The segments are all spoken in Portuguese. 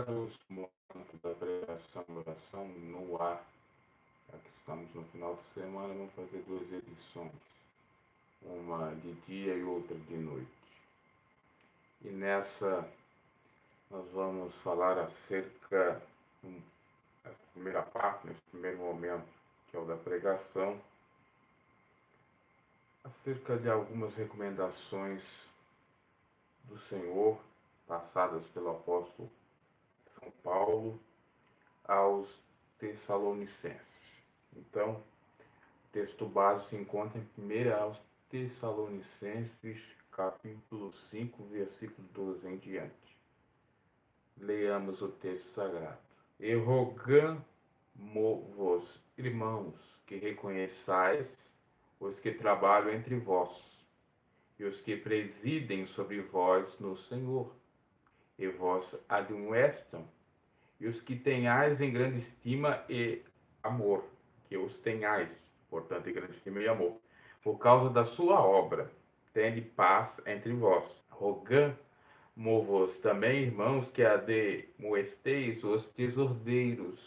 caros, momento da pregação e oração no ar. Já que estamos no final de semana, vamos fazer duas edições, uma de dia e outra de noite. E nessa nós vamos falar acerca da primeira parte, nesse primeiro momento, que é o da pregação, acerca de algumas recomendações do Senhor, passadas pelo apóstolo São Paulo aos Tessalonicenses. Então, o texto base se encontra em 1 aos Tessalonicenses, capítulo 5, versículo 12 em diante. Leamos o texto sagrado. E rogamo-vos, irmãos, que reconheçais os que trabalham entre vós, e os que presidem sobre vós no Senhor, e vós admoestam, e os que tenhais em grande estima e amor, que os tenhais, portanto, em grande estima e amor, por causa da sua obra, tende paz entre vós. Rogamo-vos também, irmãos, que admoesteis os desordeiros,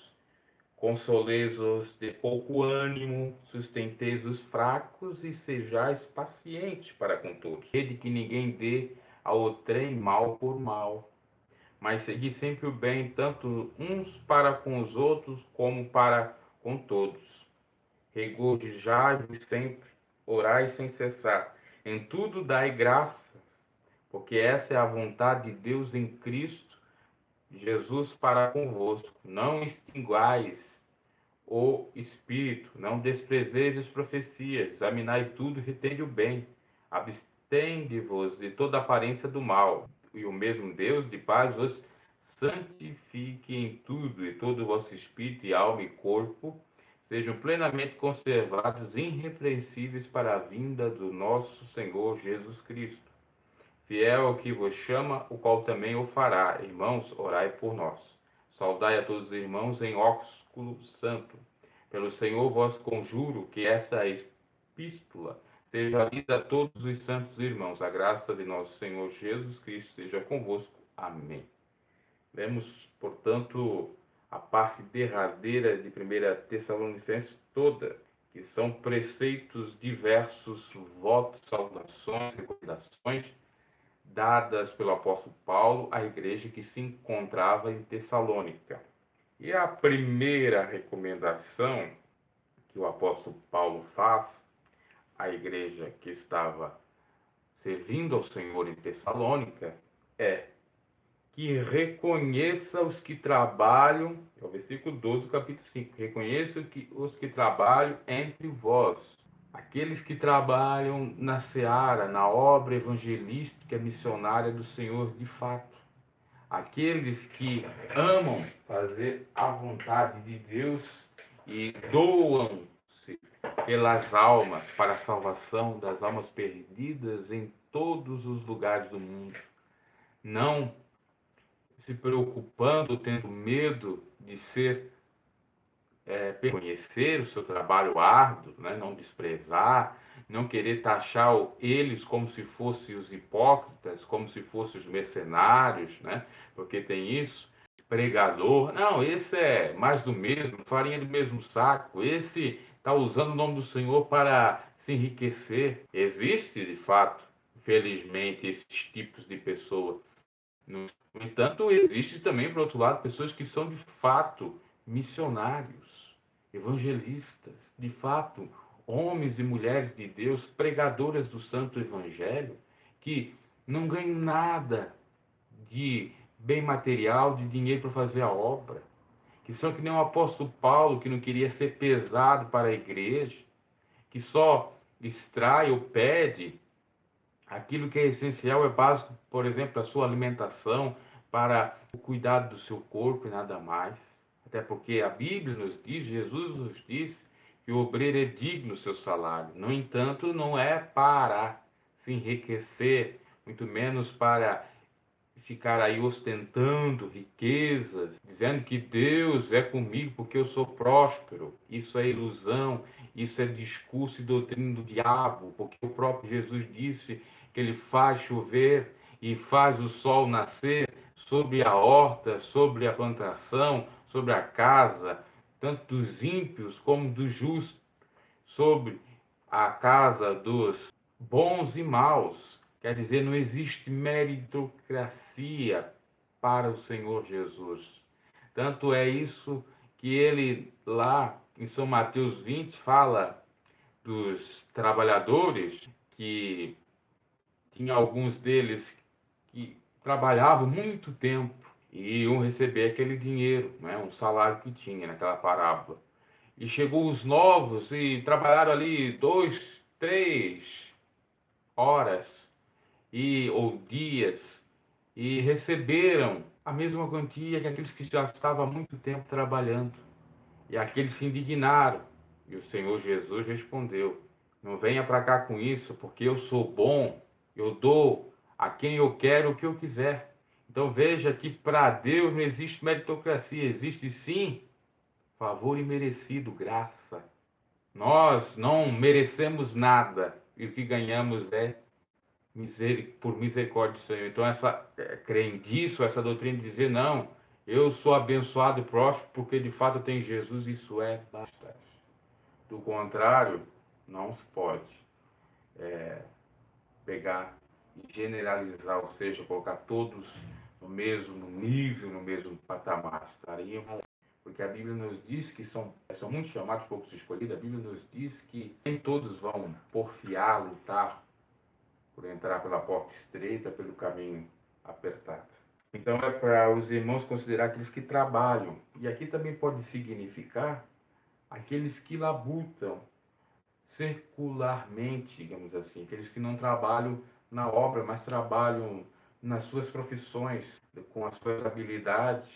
consoleis os de pouco ânimo, sustenteis os fracos e sejais pacientes para com todos. Rede que ninguém dê ao outrem mal por mal, mas segui sempre o bem, tanto uns para com os outros, como para com todos. Regozijai-vos sempre, orai sem cessar. Em tudo dai graças, porque essa é a vontade de Deus em Cristo Jesus para convosco. Não extinguais o Espírito, não desprezeis as profecias, examinai tudo e retende o bem. Abstende-vos de toda aparência do mal, e o mesmo Deus de paz vos santifique em tudo, e todo o vosso espírito e alma e corpo sejam plenamente conservados irrepreensíveis para a vinda do nosso Senhor Jesus Cristo. Fiel ao que vos chama, o qual também o fará. Irmãos, orai por nós. Saudai a todos os irmãos em ósculo santo. Pelo Senhor vos conjuro que esta epístola seja lida a todos os santos irmãos. A graça de nosso Senhor Jesus Cristo seja convosco. Amém. Lemos, portanto, a parte derradeira de 1 Tessalonicenses toda, que são preceitos diversos, votos, saudações, recomendações, dadas pelo apóstolo Paulo à igreja que se encontrava em Tessalônica. E a primeira recomendação que o apóstolo Paulo faz à igreja que estava servindo ao Senhor em Tessalônica é que reconheça os que trabalham, é o versículo 12 do capítulo 5, reconheça os que trabalham entre vós, aqueles que trabalham na seara, na obra evangelística missionária do Senhor de fato, aqueles que amam fazer a vontade de Deus e doam-se pelas almas, para a salvação das almas perdidas em todos os lugares do mundo, não se preocupando, tendo medo de reconhecer o seu trabalho árduo, né? Não desprezar, não querer taxar eles como se fossem os hipócritas, como se fossem os mercenários, né? Porque tem isso, pregador, não, esse é mais do mesmo, farinha do mesmo saco, esse está usando o nome do Senhor para se enriquecer. Existe, de fato, felizmente, esses tipos de pessoas. No entanto, existe também, por outro lado, pessoas que são de fato missionários, evangelistas, de fato, homens e mulheres de Deus, pregadoras do Santo Evangelho, que não ganham nada de bem material, de dinheiro para fazer a obra, que são que nem o apóstolo Paulo, que não queria ser pesado para a igreja, que só extrai ou pede aquilo que é essencial, é básico, por exemplo, a sua alimentação, para o cuidado do seu corpo e nada mais. Até porque a Bíblia nos diz, Jesus nos diz, que o obreiro é digno do seu salário. No entanto, não é para se enriquecer, muito menos para ficar aí ostentando riquezas, dizendo que Deus é comigo porque eu sou próspero. Isso é ilusão, isso é discurso e doutrina do diabo, porque o próprio Jesus disse que ele faz chover e faz o sol nascer sobre a horta, sobre a plantação, sobre a casa, tanto dos ímpios como dos justos, sobre a casa dos bons e maus. Quer dizer, não existe meritocracia para o Senhor Jesus. Tanto é isso que ele lá em São Mateus 20 fala dos trabalhadores, que tinha alguns deles que trabalhavam muito tempo e iam receber aquele dinheiro, né, um salário que tinha naquela parábola. E chegou os novos e trabalharam ali 2, 3 horas ou dias e receberam a mesma quantia que aqueles que já estavam há muito tempo trabalhando. E aqueles se indignaram. E o Senhor Jesus respondeu: não venha para cá com isso, porque eu sou bom, eu dou a quem eu quero o que eu quiser. Então veja que para Deus não existe meritocracia, existe sim favor imerecido, graça. Nós não merecemos nada e o que ganhamos é por misericórdia do Senhor. Então, creem disso, essa doutrina de dizer, não, eu sou abençoado e próspero porque de fato eu tenho Jesus, isso é bastante. Do contrário, não se pode pegar e generalizar, ou seja, colocar todos no mesmo nível, no mesmo patamar. Estariam, porque a Bíblia nos diz que são muitos chamados, poucos escolhidos. A Bíblia nos diz que nem todos vão porfiar, lutar por entrar pela porta estreita, pelo caminho apertado. Então é para os irmãos considerar aqueles que trabalham. E aqui também pode significar aqueles que labutam secularmente, digamos assim, aqueles que não trabalham na obra, mas trabalham nas suas profissões, com as suas habilidades.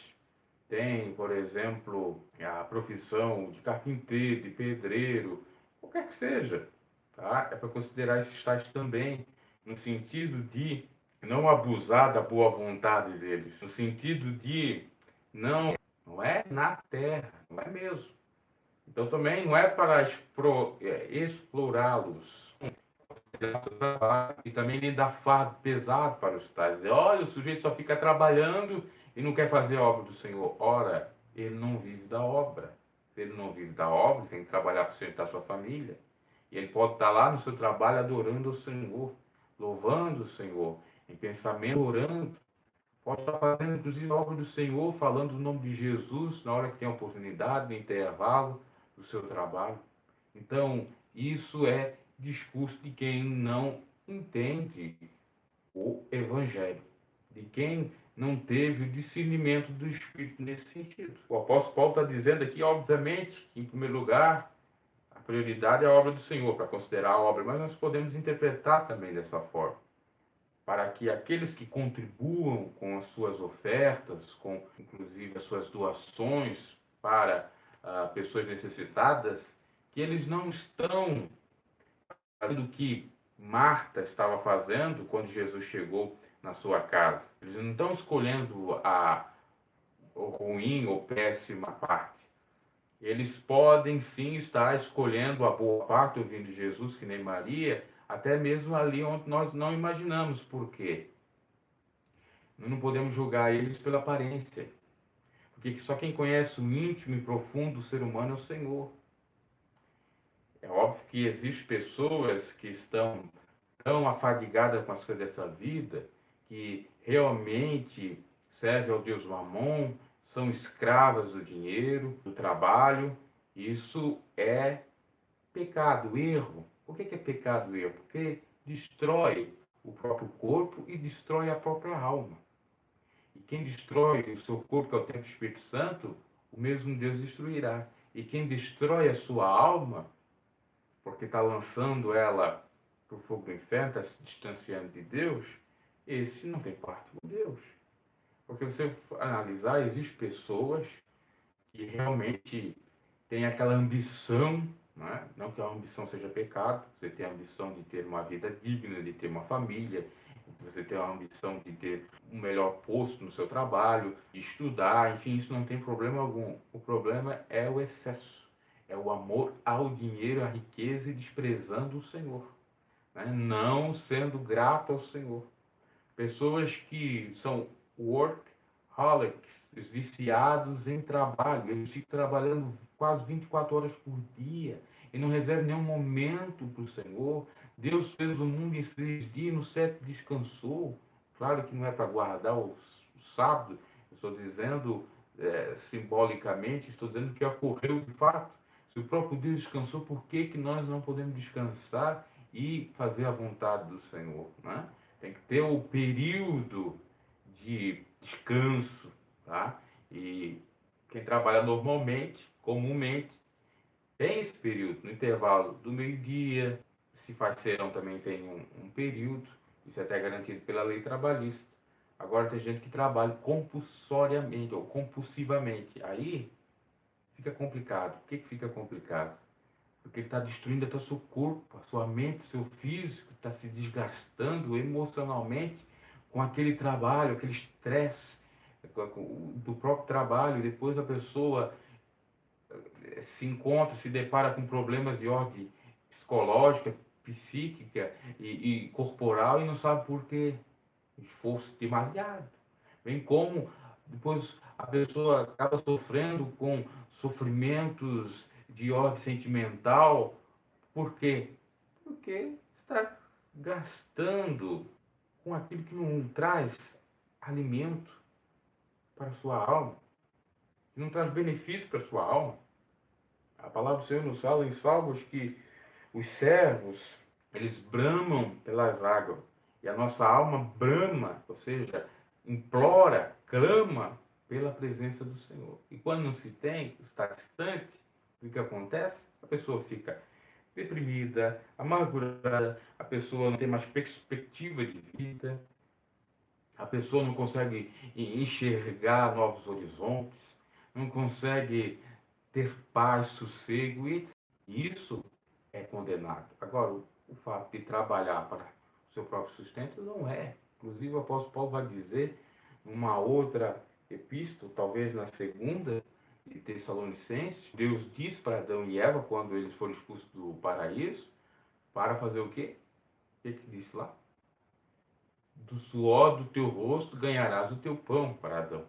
Tem, por exemplo, a profissão de carpinteiro, de pedreiro, qualquer que seja. Tá? É para considerar esses tais também, no sentido de não abusar da boa vontade deles, no sentido de não é na terra, não é mesmo. Então também não é para explorá-los e também nem dar fardo pesado para os tais. Olha, o sujeito só fica trabalhando e não quer fazer a obra do Senhor. Ora, ele não vive da obra. Se ele não vive da obra, ele tem que trabalhar para sustentar sua família. E ele pode estar lá no seu trabalho adorando o Senhor, louvando o Senhor, em pensamento, orando. Pode estar fazendo, inclusive, a obra do Senhor, falando o nome de Jesus na hora que tem oportunidade, no intervalo do seu trabalho. Então, isso é discurso de quem não entende o Evangelho, de quem não teve o discernimento do Espírito nesse sentido. O apóstolo Paulo está dizendo aqui, obviamente, que, em primeiro lugar, a prioridade é a obra do Senhor, para considerar a obra, mas nós podemos interpretar também dessa forma, para que aqueles que contribuam com as suas ofertas, com inclusive as suas doações para pessoas necessitadas, que eles não estão fazendo o que Marta estava fazendo quando Jesus chegou na sua casa. Eles não estão escolhendo a ruim ou péssima parte. Eles podem sim estar escolhendo a boa parte, ouvindo Jesus, que nem Maria, até mesmo ali onde nós não imaginamos. Por quê? Nós não podemos julgar eles pela aparência. Porque só quem conhece o íntimo e profundo do ser humano é o Senhor. É óbvio que existem pessoas que estão tão afadigadas com as coisas dessa vida, que realmente servem ao Deus Mamon, são escravas do dinheiro, do trabalho. Isso é pecado, erro. Por que é pecado, erro? Porque destrói o próprio corpo e destrói a própria alma. E quem destrói o seu corpo, que é o templo do Espírito Santo, o mesmo Deus destruirá. E quem destrói a sua alma, porque está lançando ela para o fogo do inferno, está se distanciando de Deus, esse não tem parte com Deus. Porque você analisar, existem pessoas que realmente têm aquela ambição, né? Não que a ambição seja pecado, você tem a ambição de ter uma vida digna, de ter uma família, você tem a ambição de ter um melhor posto no seu trabalho, de estudar, enfim, isso não tem problema algum. O problema é o excesso, é o amor ao dinheiro, à riqueza e desprezando o Senhor, né? Não sendo grato ao Senhor. Pessoas que são workaholics, os viciados em trabalho. Eles ficam trabalhando quase 24 horas por dia e não reservam nenhum momento para o Senhor. Deus fez o mundo em 6 dias, no 7 descansou. Claro que não é para guardar o sábado, eu estou dizendo simbolicamente, estou dizendo que ocorreu de fato. Se o próprio Deus descansou, por que, que nós não podemos descansar e fazer a vontade do Senhor? Né? Tem que ter o período de descanso, tá? E quem trabalha normalmente, comumente, tem esse período, no intervalo do meio-dia, se faz serão também tem um período, isso é até garantido pela lei trabalhista. Agora tem gente que trabalha compulsoriamente ou compulsivamente. Aí fica complicado. Por que fica complicado? Porque ele está destruindo até o seu corpo, a sua mente, o seu físico, está se desgastando emocionalmente com aquele trabalho, aquele estresse do próprio trabalho. E depois a pessoa se encontra, se depara com problemas de ordem psicológica, psíquica e corporal e não sabe por quê. Esforço demasiado. Bem como depois a pessoa acaba sofrendo com sofrimentos de ordem sentimental. Por quê? Porque está gastando com aquilo que não traz alimento para a sua alma, que não traz benefício para a sua alma. A palavra do Senhor nos fala em Salmos que os servos, eles bramam pelas águas. E a nossa alma brama, ou seja, implora, clama pela presença do Senhor. E quando não se tem, está distante, o que acontece? A pessoa fica deprimida, amargurada, a pessoa não tem mais perspectiva de vida, a pessoa não consegue enxergar novos horizontes, não consegue ter paz, sossego, e isso é condenado. Agora, o fato de trabalhar para o seu próprio sustento não é. Inclusive, o apóstolo Paulo vai dizer, numa outra epístola, talvez na segunda, de Tessalonicenses, Deus diz para Adão e Eva, quando eles foram expulsos do paraíso, para fazer o quê? O que disse lá? Do suor do teu rosto ganharás o teu pão, para Adão.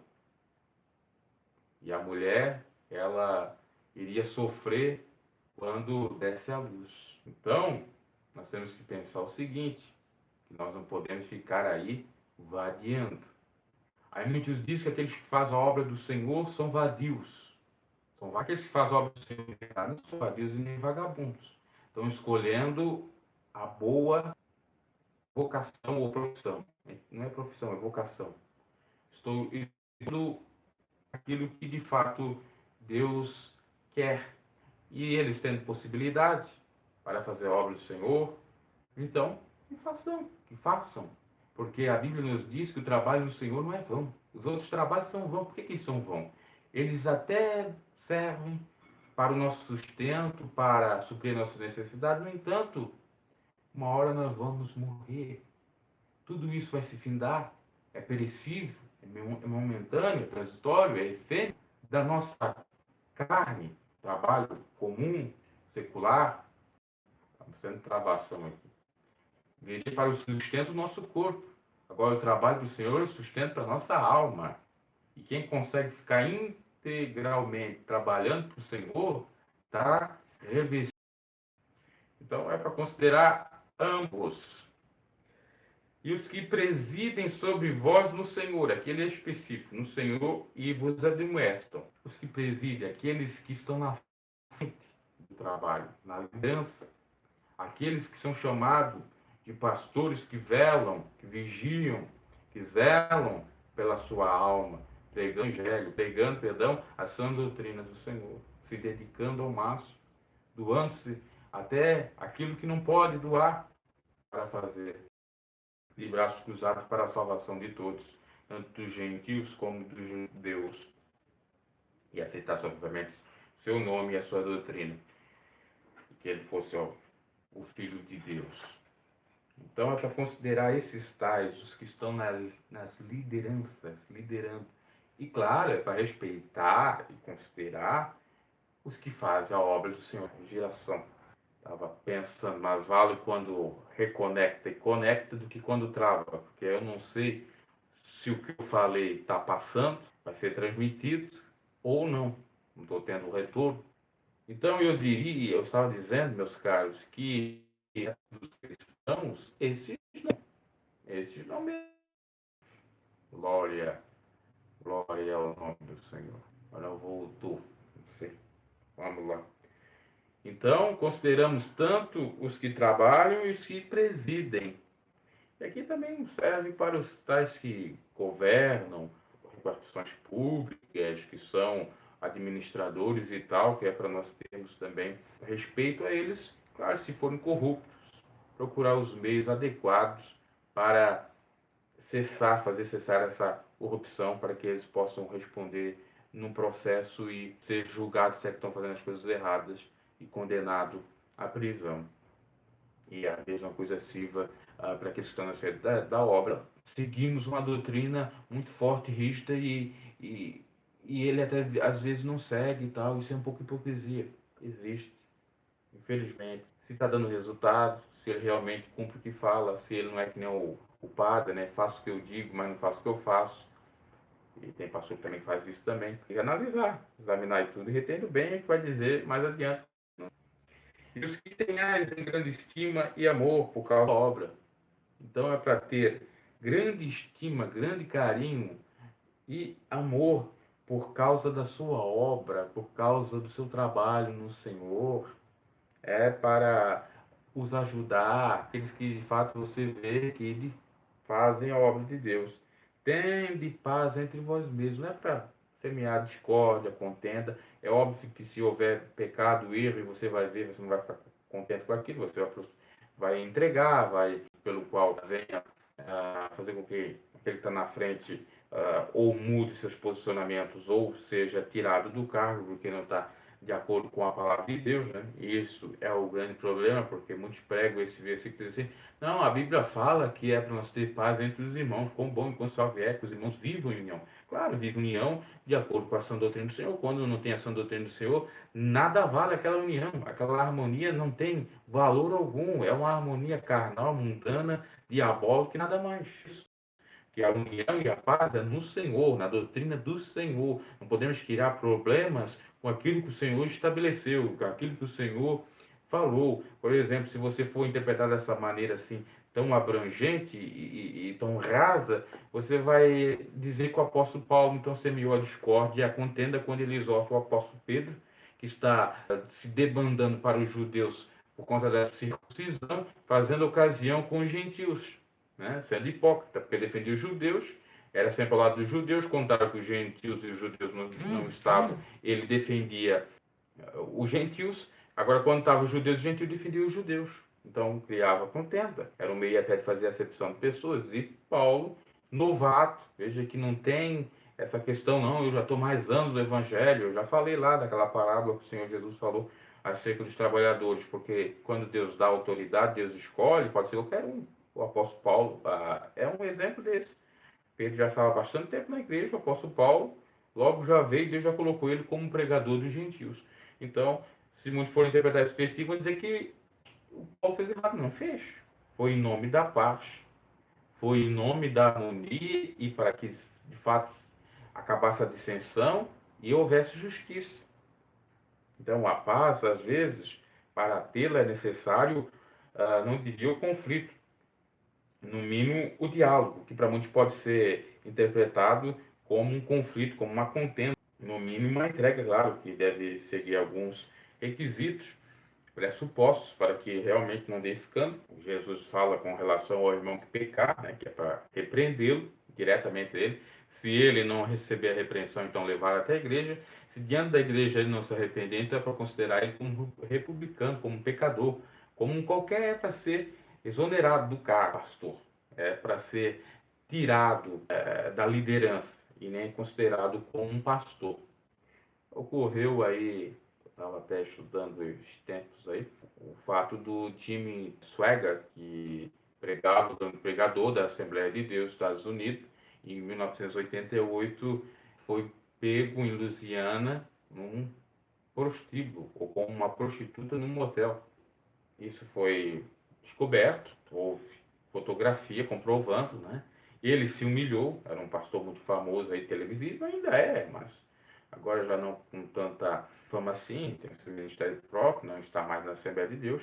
E a mulher, ela iria sofrer quando desse à luz. Então, nós temos que pensar o seguinte, que nós não podemos ficar aí vadiando. Aí muitos dizem que aqueles que fazem a obra do Senhor são vadios. São aqueles que fazem a obra do Senhor não são vadios e nem vagabundos. Estão escolhendo a boa vocação ou profissão. Não é profissão, é vocação. Estou escolhendo aquilo que de fato Deus quer. E eles tendo possibilidade para fazer a obra do Senhor, então, que façam. Porque a Bíblia nos diz que o trabalho do Senhor não é vão. Os outros trabalhos são vão. Por que eles são vão? Eles até servem para o nosso sustento, para suprir nossas necessidades. No entanto, uma hora nós vamos morrer. Tudo isso vai se findar. É perecível, é momentâneo, é transitório, é efêmero da nossa carne, trabalho comum, secular. Estamos tendo travação aqui. Veja para o sustento do nosso corpo. Agora, o trabalho do Senhor é o sustento para a nossa alma. E quem consegue ficar integralmente trabalhando para o Senhor, está revestido. Então, é para considerar ambos. E os que presidem sobre vós no Senhor, aquele é específico, no Senhor, e vos admoestam. Os que presidem, aqueles que estão na frente do trabalho, na liderança, aqueles que são chamados de pastores que velam, que vigiam, que zelam pela sua alma, pregando evangelho, pregando, a sã doutrina do Senhor, se dedicando ao máximo, doando-se até aquilo que não pode doar para fazer, de braços cruzados para a salvação de todos, tanto dos gentios como dos judeus, e aceitar obviamente seu nome e a sua doutrina, que ele fosse o Filho de Deus. Então, é para considerar esses tais, os que estão nas lideranças, liderando. E, claro, é para respeitar e considerar os que fazem a obra do Senhor em geração. Estava pensando, mais vale quando reconecta e conecta do que quando trava, porque eu não sei se o que eu falei está passando, vai ser transmitido ou não. Não estou tendo retorno. Então eu estava dizendo, meus caros, que os cristãos, esses não mesmo. Glória, glória ao nome do Senhor. Olha, voltou. Não sei. Vamos lá. Então, consideramos tanto os que trabalham e os que presidem. E aqui também serve para os tais que governam, repartições públicas, que são administradores e tal, que é para nós termos também respeito a eles, claro, se forem corruptos, procurar os meios adequados para fazer cessar essa corrupção, para que eles possam responder num processo e ser julgados se é que estão fazendo as coisas erradas e condenado à prisão. E a mesma coisa sirva para aqueles que estão na sede da obra. Seguimos uma doutrina muito forte, rígida, e ele até às vezes não segue e tal. Isso é um pouco hipocrisia. Existe, infelizmente. Se está dando resultado, se ele realmente cumpre o que fala, se ele não é que nem o padre, né? Faço o que eu digo, mas não faço o que eu faço. E tem pastor que também faz isso também. Tem que analisar, examinar e tudo, e retendo bem o que vai dizer mais adiante. E os que têm em grande estima e amor por causa da obra. Então é para ter grande estima, grande carinho e amor por causa da sua obra, por causa do seu trabalho no Senhor. É para os ajudar, aqueles que de fato você vê que eles fazem a obra de Deus. Tende paz entre vós mesmos, não é para semear discórdia, contenda. É óbvio que se houver pecado, erro, e você vai ver, você não vai ficar contente com aquilo, você vai entregar, vai pelo qual venha fazer com que aquele que está na frente ou mude seus posicionamentos ou seja tirado do cargo porque não está de acordo com a palavra de Deus, né? Isso é o grande problema, porque muitos pregam esse versículo assim, não, a Bíblia fala que é para nós ter paz entre os irmãos, quão bom e quão salve é que os irmãos vivam em união. Claro, vivem em união de acordo com a sã doutrina do Senhor. Quando não tem a sã doutrina do Senhor, nada vale aquela união, aquela harmonia não tem valor algum, é uma harmonia carnal, mundana, diabólica e nada mais. Que a união e a paz é no Senhor, na doutrina do Senhor. Não podemos criar problemas com aquilo que o Senhor estabeleceu, com aquilo que o Senhor falou. Por exemplo, se você for interpretar dessa maneira assim, tão abrangente e tão rasa, você vai dizer que o apóstolo Paulo então semeou a discórdia e a contenda quando ele exorta o apóstolo Pedro, que está se debandando para os judeus por conta da circuncisão, fazendo ocasião com os gentios, né? Sendo hipócrita, porque defendia os judeus, era sempre ao lado dos judeus, contava que os gentios e os judeus não estavam, ele defendia os gentios, agora quando estavam os judeus, os gentios defendiam os judeus. Então criava contenda, era um meio até de fazer acepção de pessoas. E Paulo, novato, veja que não tem essa questão, não, eu já estou mais anos no Evangelho, eu já falei lá daquela parábola que o Senhor Jesus falou acerca dos trabalhadores, porque quando Deus dá autoridade, Deus escolhe, pode ser qualquer um. O apóstolo Paulo é um exemplo desse. Pedro já estava há bastante tempo na igreja, o apóstolo Paulo logo já veio e Deus já colocou ele como pregador dos gentios. Então, se muitos forem interpretar esse versículo, vão dizer que o Paulo fez errado. Não fez. Foi em nome da paz, foi em nome da harmonia e para que, de fato, acabasse a dissensão e houvesse justiça. Então, a paz, às vezes, para tê-la é necessário, não diria o conflito, no mínimo o diálogo, que para muitos pode ser interpretado como um conflito, como uma contenda, no mínimo uma entrega, claro, que deve seguir alguns requisitos, pressupostos para que realmente não dê escândalo. Jesus fala com relação ao irmão que pecar, né, que é para repreendê-lo diretamente ele. Se ele não receber a repreensão, então levar até a igreja. Se diante da igreja ele não se arrepender, então é para considerar ele como republicano, como pecador, como um qualquer é para ser exonerado do cargo, pastor. É para ser tirado da liderança e nem considerado como um pastor. Ocorreu aí, eu estava até estudando esses tempos aí, o fato do time Swagger, que pregava, o pregador da Assembleia de Deus dos Estados Unidos, em 1988, foi pego em Louisiana num prostíbulo, ou como uma prostituta num motel. Isso foi descoberto, houve fotografia comprovando, né? Ele se humilhou, era um pastor muito famoso aí, televisivo, ainda é, mas agora já não com tanta fama assim, tem seu ministério próprio, não está mais na Assembleia de Deus,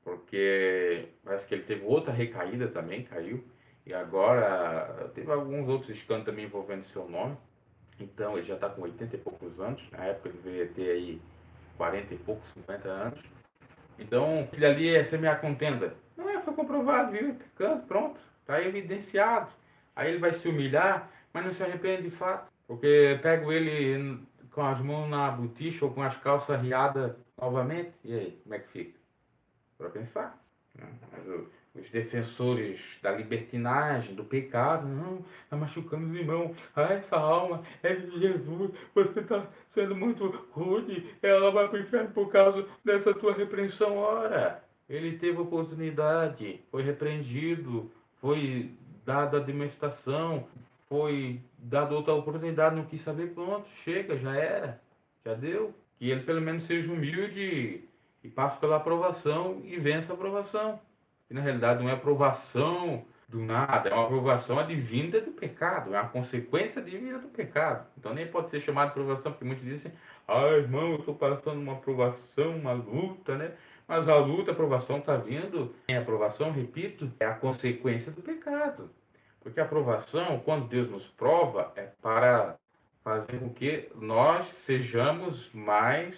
porque parece que ele teve outra recaída também, caiu, e agora teve alguns outros escândalos também envolvendo seu nome, então ele já está com 80 e poucos anos, na época ele deveria ter aí 40 e poucos, 50 anos, então ele ali é semear contenda. Não é, foi comprovado, viu, pecando, pronto, está evidenciado. Aí ele vai se humilhar, mas não se arrepende de fato, porque pego ele com as mãos na boticha ou com as calças riadas novamente, e aí, como é que fica? Para pensar. Né? Mas os defensores da libertinagem, do pecado, não, está machucando os irmãos. Ah, essa alma é de Jesus, você está sendo muito rude, ela vai para o inferno por causa dessa tua repreensão. Ora, ele teve oportunidade, foi repreendido, foi dada a demonstração, foi dada outra oportunidade, não quis saber, pronto, chega, já era, já deu. Que ele pelo menos seja humilde e passe pela aprovação e vença a aprovação. E na realidade não é aprovação do nada, é uma aprovação advinda do pecado, é uma consequência advinda do pecado. Então nem pode ser chamado de aprovação, porque muitos dizem assim, ah, irmão, eu estou passando uma aprovação, uma luta, né? Mas a luta, a aprovação está vindo. A aprovação, repito, é a consequência do pecado. Porque a aprovação, quando Deus nos prova, é para fazer com que nós sejamos mais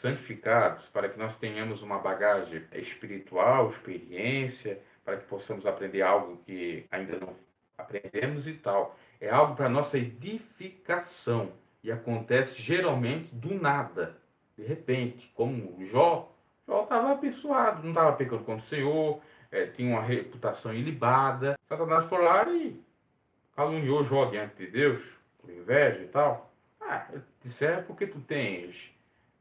santificados, para que nós tenhamos uma bagagem espiritual, experiência, para que possamos aprender algo que ainda não aprendemos e tal. É algo para nossa edificação e acontece geralmente do nada, de repente, como Jó. Jó estava abençoado, não estava pecando contra o Senhor, tinha uma reputação ilibada. Satanás foi lá e caluniou Jó diante de Deus, por inveja e tal. Ah, ele disse, é porque tu tens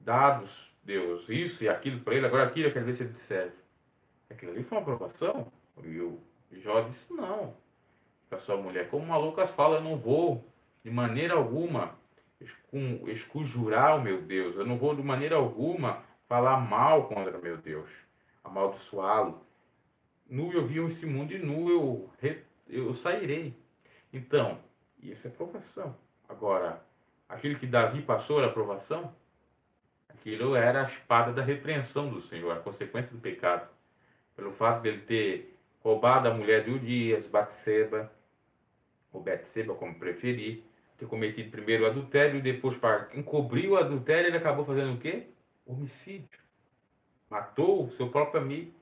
dados, Deus, isso e aquilo para ele, agora aquilo eu quero ver se ele te serve. Aquilo ali foi uma aprovação? E o Jó disse, não. A sua mulher, como o Lucas fala, eu não vou de maneira alguma esconjurar o meu Deus, eu não vou de maneira alguma falar mal contra meu Deus, amaldiçoá-lo. Nu eu vi esse mundo e nu eu sairei. Então, isso é aprovação. Agora, aquilo que Davi passou era aprovação? Aquilo era a espada da repreensão do Senhor, a consequência do pecado. Pelo fato de ele ter roubado a mulher de Urias, Batseba, ou Betseba, como preferir, ter cometido primeiro o adultério e depois, para encobrir o adultério, ele acabou fazendo o quê? Homicídio. Matou o seu próprio amigo,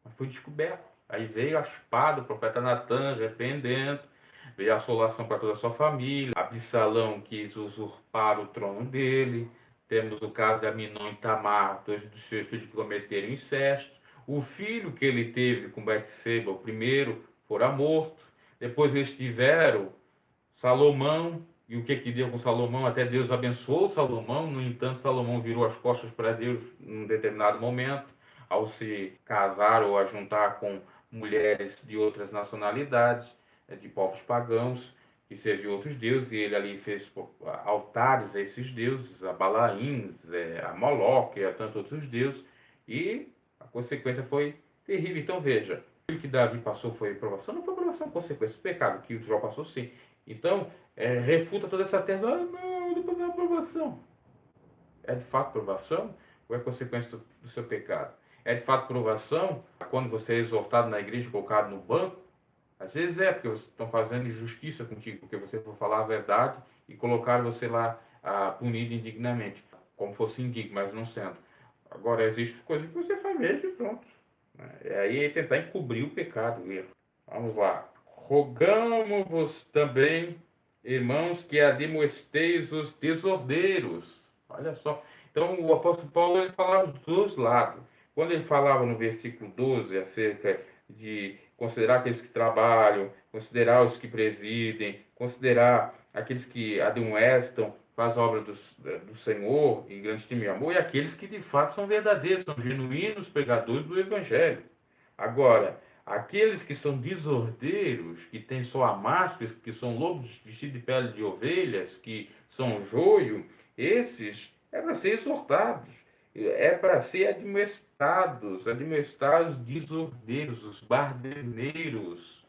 mas foi descoberto. Aí veio a espada, o profeta Natan, arrependendo, veio a assolação para toda a sua família. Absalão quis usurpar o trono dele. Temos o caso de Aminon e Tamar, dois dos seus filhos que cometeram incesto. O filho que ele teve com Betseba, o primeiro, fora morto. Depois eles tiveram Salomão, e o que deu com Salomão? Até Deus abençoou Salomão, no entanto, Salomão virou as costas para Deus num determinado momento, ao se casar ou a juntar com mulheres de outras nacionalidades, de povos pagãos, que serviam outros deuses, e ele ali fez altares a esses deuses, a Balaíns, a Moloque, a tantos outros deuses, e a consequência foi terrível. Então veja, o que Davi passou foi aprovação, não foi aprovação, consequência do pecado, que o Jó passou sim. Então, refuta toda essa tese, ah, não, depois da aprovação. É de fato provação ou é consequência do seu pecado? É de fato provação quando você é exortado na igreja, colocado no banco? Às vezes é, porque vocês estão fazendo injustiça contigo, porque você for falar a verdade e colocar você lá punido indignamente, como fosse indigno, mas não sendo. Agora, existe coisa que você faz mesmo e pronto. Aí é tentar encobrir o pecado, o erro. Vamos lá. Rogamos-vos também, irmãos, que admoesteis os desordeiros. Olha só. Então, o apóstolo Paulo ele falava dos dois lados. Quando ele falava no versículo 12 acerca de considerar aqueles que trabalham, considerar os que presidem, considerar aqueles que admoestam, faz a obra do Senhor em grande estima e amor, e aqueles que de fato são verdadeiros, são genuínos pregadores do Evangelho. Agora, aqueles que são desordeiros, que têm só a máscara, que são lobos vestidos de pele de ovelhas, que são joio, esses é para ser exortados, é para ser admoestados os desordeiros, os barderneiros.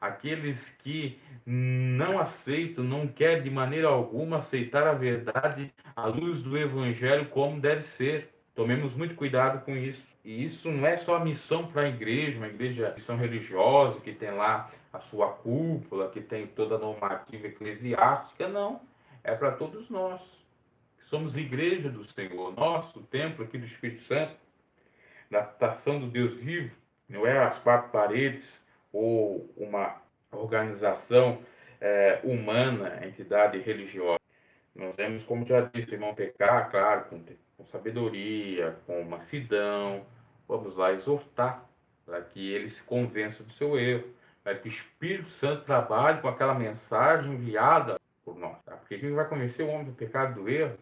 aqueles que não aceitam, não querem de maneira alguma aceitar a verdade à luz do Evangelho como deve ser. Tomemos muito cuidado com isso. E isso não é só a missão para a igreja, uma igreja missão religiosa, que tem lá a sua cúpula, que tem toda a normativa eclesiástica, não. É para todos nós. Somos igreja do Senhor, nosso templo aqui do Espírito Santo, da habitação do Deus vivo, não é as quatro paredes ou uma organização humana, entidade religiosa. Nós vemos, como já disse, irmão, pecar, claro, com sabedoria, com mansidão. Vamos lá exortar para que ele se convença do seu erro, para que o Espírito Santo trabalhe com aquela mensagem enviada por nós. Tá? Porque quem vai convencer o homem do pecado e do erro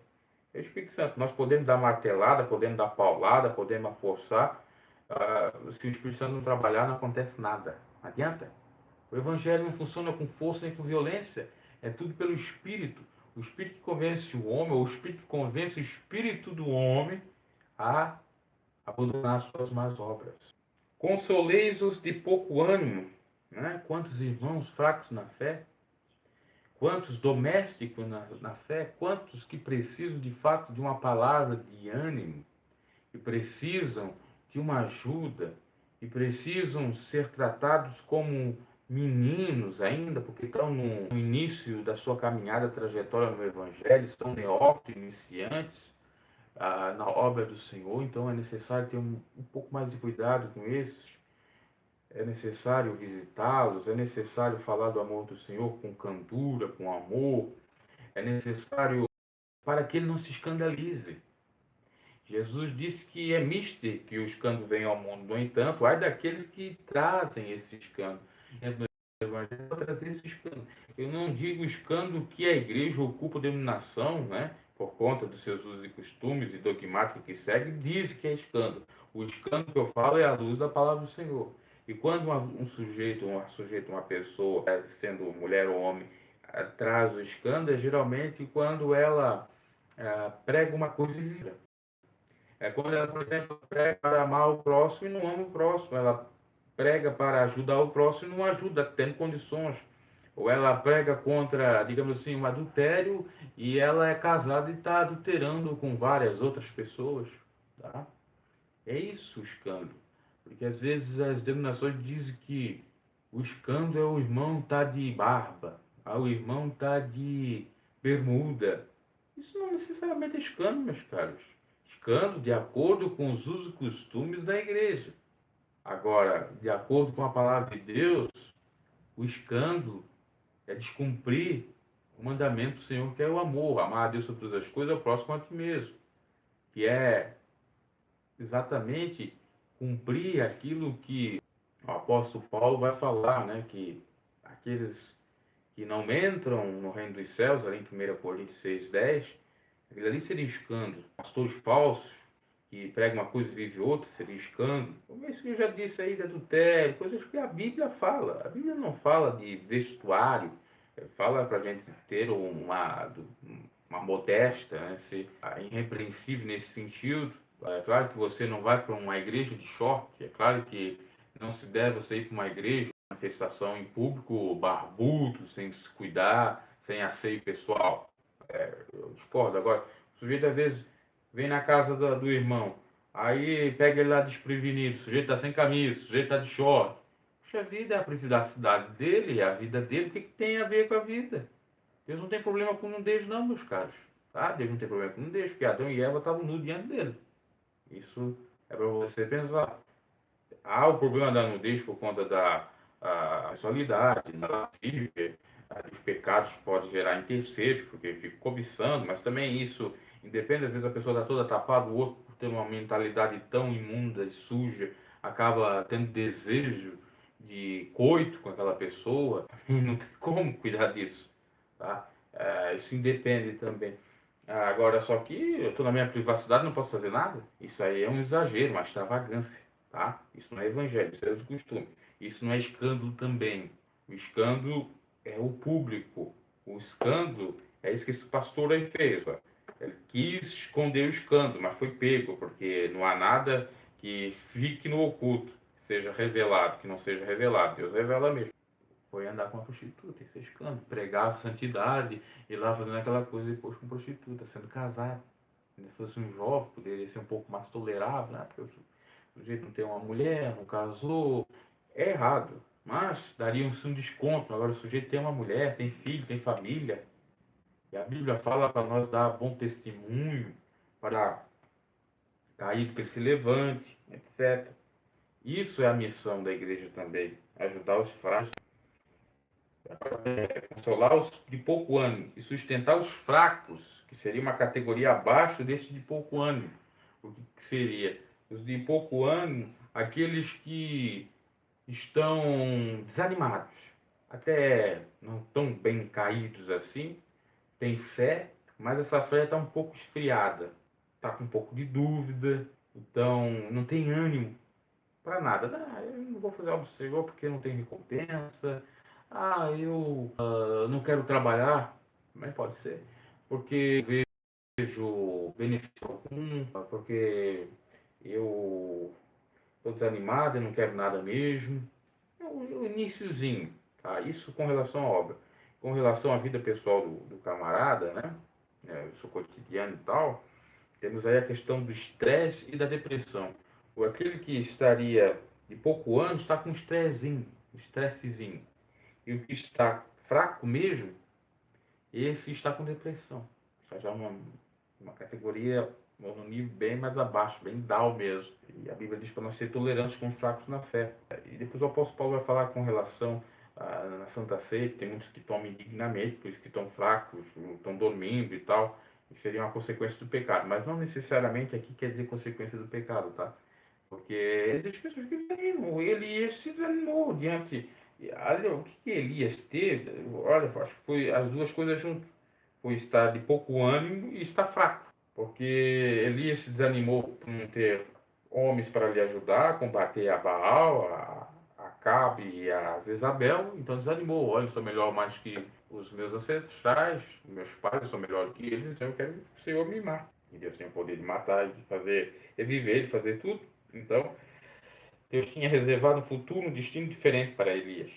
é o Espírito Santo. Nós podemos dar martelada, podemos dar paulada, podemos forçar. Se o Espírito Santo não trabalhar, não acontece nada. Não adianta. O Evangelho não funciona com força nem com violência. É tudo pelo Espírito. O Espírito que convence o homem, ou o Espírito que convence o Espírito do homem a abandonar suas más obras. Consoleis-os de pouco ânimo. Né? Quantos irmãos fracos na fé? Quantos domésticos na fé? Quantos que precisam de fato de uma palavra de ânimo? Que precisam de uma ajuda? E precisam ser tratados como meninos ainda, porque estão no início da sua caminhada, trajetória no Evangelho, são neófitos, iniciantes na obra do Senhor, então é necessário ter um pouco mais de cuidado com esses, é necessário visitá-los, é necessário falar do amor do Senhor com candura, com amor, é necessário para que ele não se escandalize. Jesus disse que é mister que o escândalo vem ao mundo. No entanto, ai daqueles que trazem esse escândalo. No Evangelho, trazer esse escândalo. Eu não digo escândalo que a igreja ocupa a denominação, né, por conta dos seus usos e costumes e dogmática que segue, diz que é escândalo. O escândalo que eu falo é a luz da palavra do Senhor. E quando um sujeito, uma pessoa, sendo mulher ou homem, traz o escândalo, é geralmente quando ela prega uma coisa livre. É quando ela, por exemplo, prega para amar o próximo e não ama o próximo. Ela prega para ajudar o próximo e não ajuda, tendo condições. Ou ela prega contra, digamos assim, um adultério e ela é casada e está adulterando com várias outras pessoas. Tá? É isso o escândalo. Porque às vezes as denominações dizem que o escândalo é o irmão tá de barba, o irmão tá de bermuda. Isso não necessariamente é escândalo, meus caros. Escândalo de acordo com os usos e costumes da igreja. Agora, de acordo com a palavra de Deus, o escândalo é descumprir o mandamento do Senhor, que é o amor. Amar a Deus sobre todas as coisas, ao próximo a ti mesmo. Que é exatamente cumprir aquilo que o apóstolo Paulo vai falar, né? Que aqueles que não entram no reino dos céus, ali em 1 Coríntios 6:10, aquilo ali seria escândalo. Pastores falsos, que pregam uma coisa e vivem outra, seria escândalo. Como isso que eu já disse aí de adultério, coisas que a Bíblia fala. A Bíblia não fala de vestuário, fala para a gente ter uma modéstia, né? Ser irrepreensível nesse sentido. É claro que você não vai para uma igreja de short, é claro que não se deve você ir para uma igreja, manifestação em público, barbudo, sem se cuidar, sem asseio pessoal. Eu discordo. Agora, o sujeito às vezes vem na casa do irmão, aí pega ele lá desprevenido, o sujeito está sem camisa, o sujeito está de short. Puxa vida, é a privacidade dele, é a vida dele, o que tem a ver com a vida? Deus não tem problema com nudez não, meus caros. Tá? Deus não tem problema com nudez, porque Adão e Eva estavam nus diante dele. Isso é para você pensar. Há o problema da nudez por conta da sexualidade, da lascívia, dos pecados que pode gerar em terceiros, porque fica cobiçando, mas também isso, independe, às vezes a pessoa está toda tapada, o outro, por ter uma mentalidade tão imunda e suja, acaba tendo desejo de coito com aquela pessoa, e não tem como cuidar disso. Tá? Isso independe também. Agora, só que eu estou na minha privacidade, não posso fazer nada. Isso aí é um exagero, uma extravagância, tá? Isso não é evangelho, isso é o costume. Isso não é escândalo também. O escândalo é o público. O escândalo é isso que esse pastor aí fez. Ó. Ele quis esconder o escândalo, mas foi pego, porque não há nada que fique no oculto, seja revelado, que não seja revelado. Deus revela mesmo. foi andar com a prostituta, e ser escândalo, pregava santidade, e lá fazendo aquela coisa depois com prostituta, sendo casado. Se fosse um jovem, poderia ser um pouco mais tolerável, né? Porque o sujeito não tem uma mulher, não casou, é errado. Mas daria-se um desconto. Agora o sujeito tem uma mulher, tem filho, tem família. E a Bíblia fala para nós dar bom testemunho, para caído que ele se levante, etc. Isso é a missão da igreja também, ajudar os frágeis, consolar os de pouco ânimo e sustentar os fracos, que seria uma categoria abaixo desse de pouco ânimo. O que seria? Os de pouco ânimo, aqueles que estão desanimados, até não tão bem caídos assim, têm fé, mas essa fé está um pouco esfriada, está com um pouco de dúvida, então não tem ânimo para nada. Ah, eu não vou fazer algo do Senhor porque não tem recompensa. Ah, eu não quero trabalhar. Também pode ser. Porque vejo benefício algum, porque eu estou desanimado, eu não quero nada mesmo. É o iniciozinho, tá? Isso com relação à obra. Com relação à vida pessoal do camarada, né? O seu cotidiano e tal, temos aí a questão do estresse e da depressão. Ou aquele que estaria de pouco ano está com um estressezinho. E o que está fraco mesmo, esse está com depressão. Está já uma categoria, um nível bem mais abaixo, bem down mesmo. E a Bíblia diz para nós ser tolerantes com os fracos na fé. E depois o apóstolo Paulo vai falar com relação na Santa Ceia, tem muitos que tomam indignamente, por isso que estão fracos, estão dormindo e tal. Isso seria uma consequência do pecado. Mas não necessariamente aqui quer dizer consequência do pecado, tá? Porque existem pessoas que desanimam. Elias se desanimou diante. Olha, o que Elias teve? Olha, acho que foi as duas coisas juntas. Foi estar de pouco ânimo e estar fraco. Porque Elias se desanimou por não ter homens para lhe ajudar a combater a Baal, a Acabe e a Jezabel. Então desanimou. Olha, eu sou melhor mais que os meus ancestrais, meus pais, eu sou melhor que eles, então eu quero que o Senhor me mate. E Deus tem o poder de matar, de fazer reviver, de fazer tudo. Então, Deus tinha reservado um futuro, um destino diferente para Elias,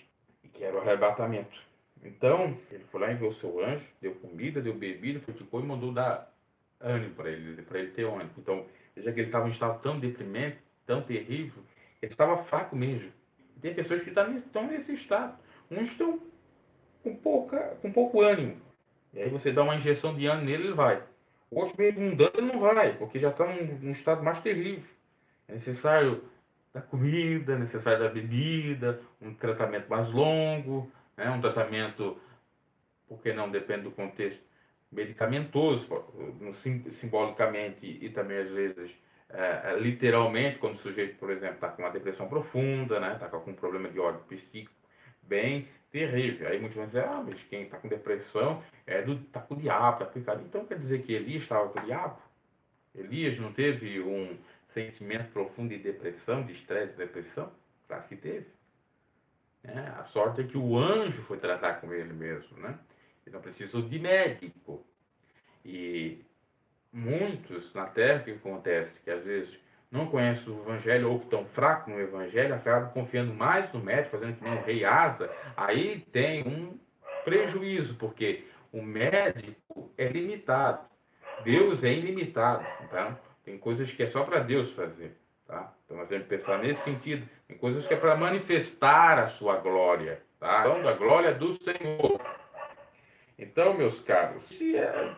e que era o arrebatamento. Então, ele foi lá, enviou seu anjo, deu comida, deu bebida, fortificou e mandou dar ânimo para ele ter ânimo. Então, veja que ele estava em um estado tão deprimente, tão terrível, ele estava fraco mesmo. E tem pessoas que estão nesse estado. Uns estão com pouco ânimo. E aí você dá uma injeção de ânimo nele, ele vai. Outros mesmo mudando, ele não vai, porque já está num estado mais terrível. É necessário da comida, é necessário da bebida, um tratamento mais longo, né? Um tratamento, porque não depende do contexto, medicamentoso, simbolicamente e também às vezes literalmente, quando o sujeito, por exemplo, está com uma depressão profunda, né? Está com um problema de ordem psíquico bem terrível. Aí muitos vão dizer, ah, mas quem está com depressão está com o diabo, está pecado. Então quer dizer que Elias estava com o diabo? Elias não teve um sentimento profundo de depressão, de estresse, de depressão? Claro que teve. A sorte é que o anjo foi tratar com ele mesmo, né? Ele não precisou de médico. E muitos na Terra, o que acontece? Que às vezes não conhecem o Evangelho ou que estão fracos no Evangelho, acabam confiando mais no médico, fazendo que nem o rei Asa. Aí tem um prejuízo, porque o médico é limitado. Deus é ilimitado, tá? Tem coisas que é só para Deus fazer, tá? Então nós temos que pensar nesse sentido. Tem coisas que é para manifestar a sua glória, tá? Então, da glória do Senhor. Então, meus caros,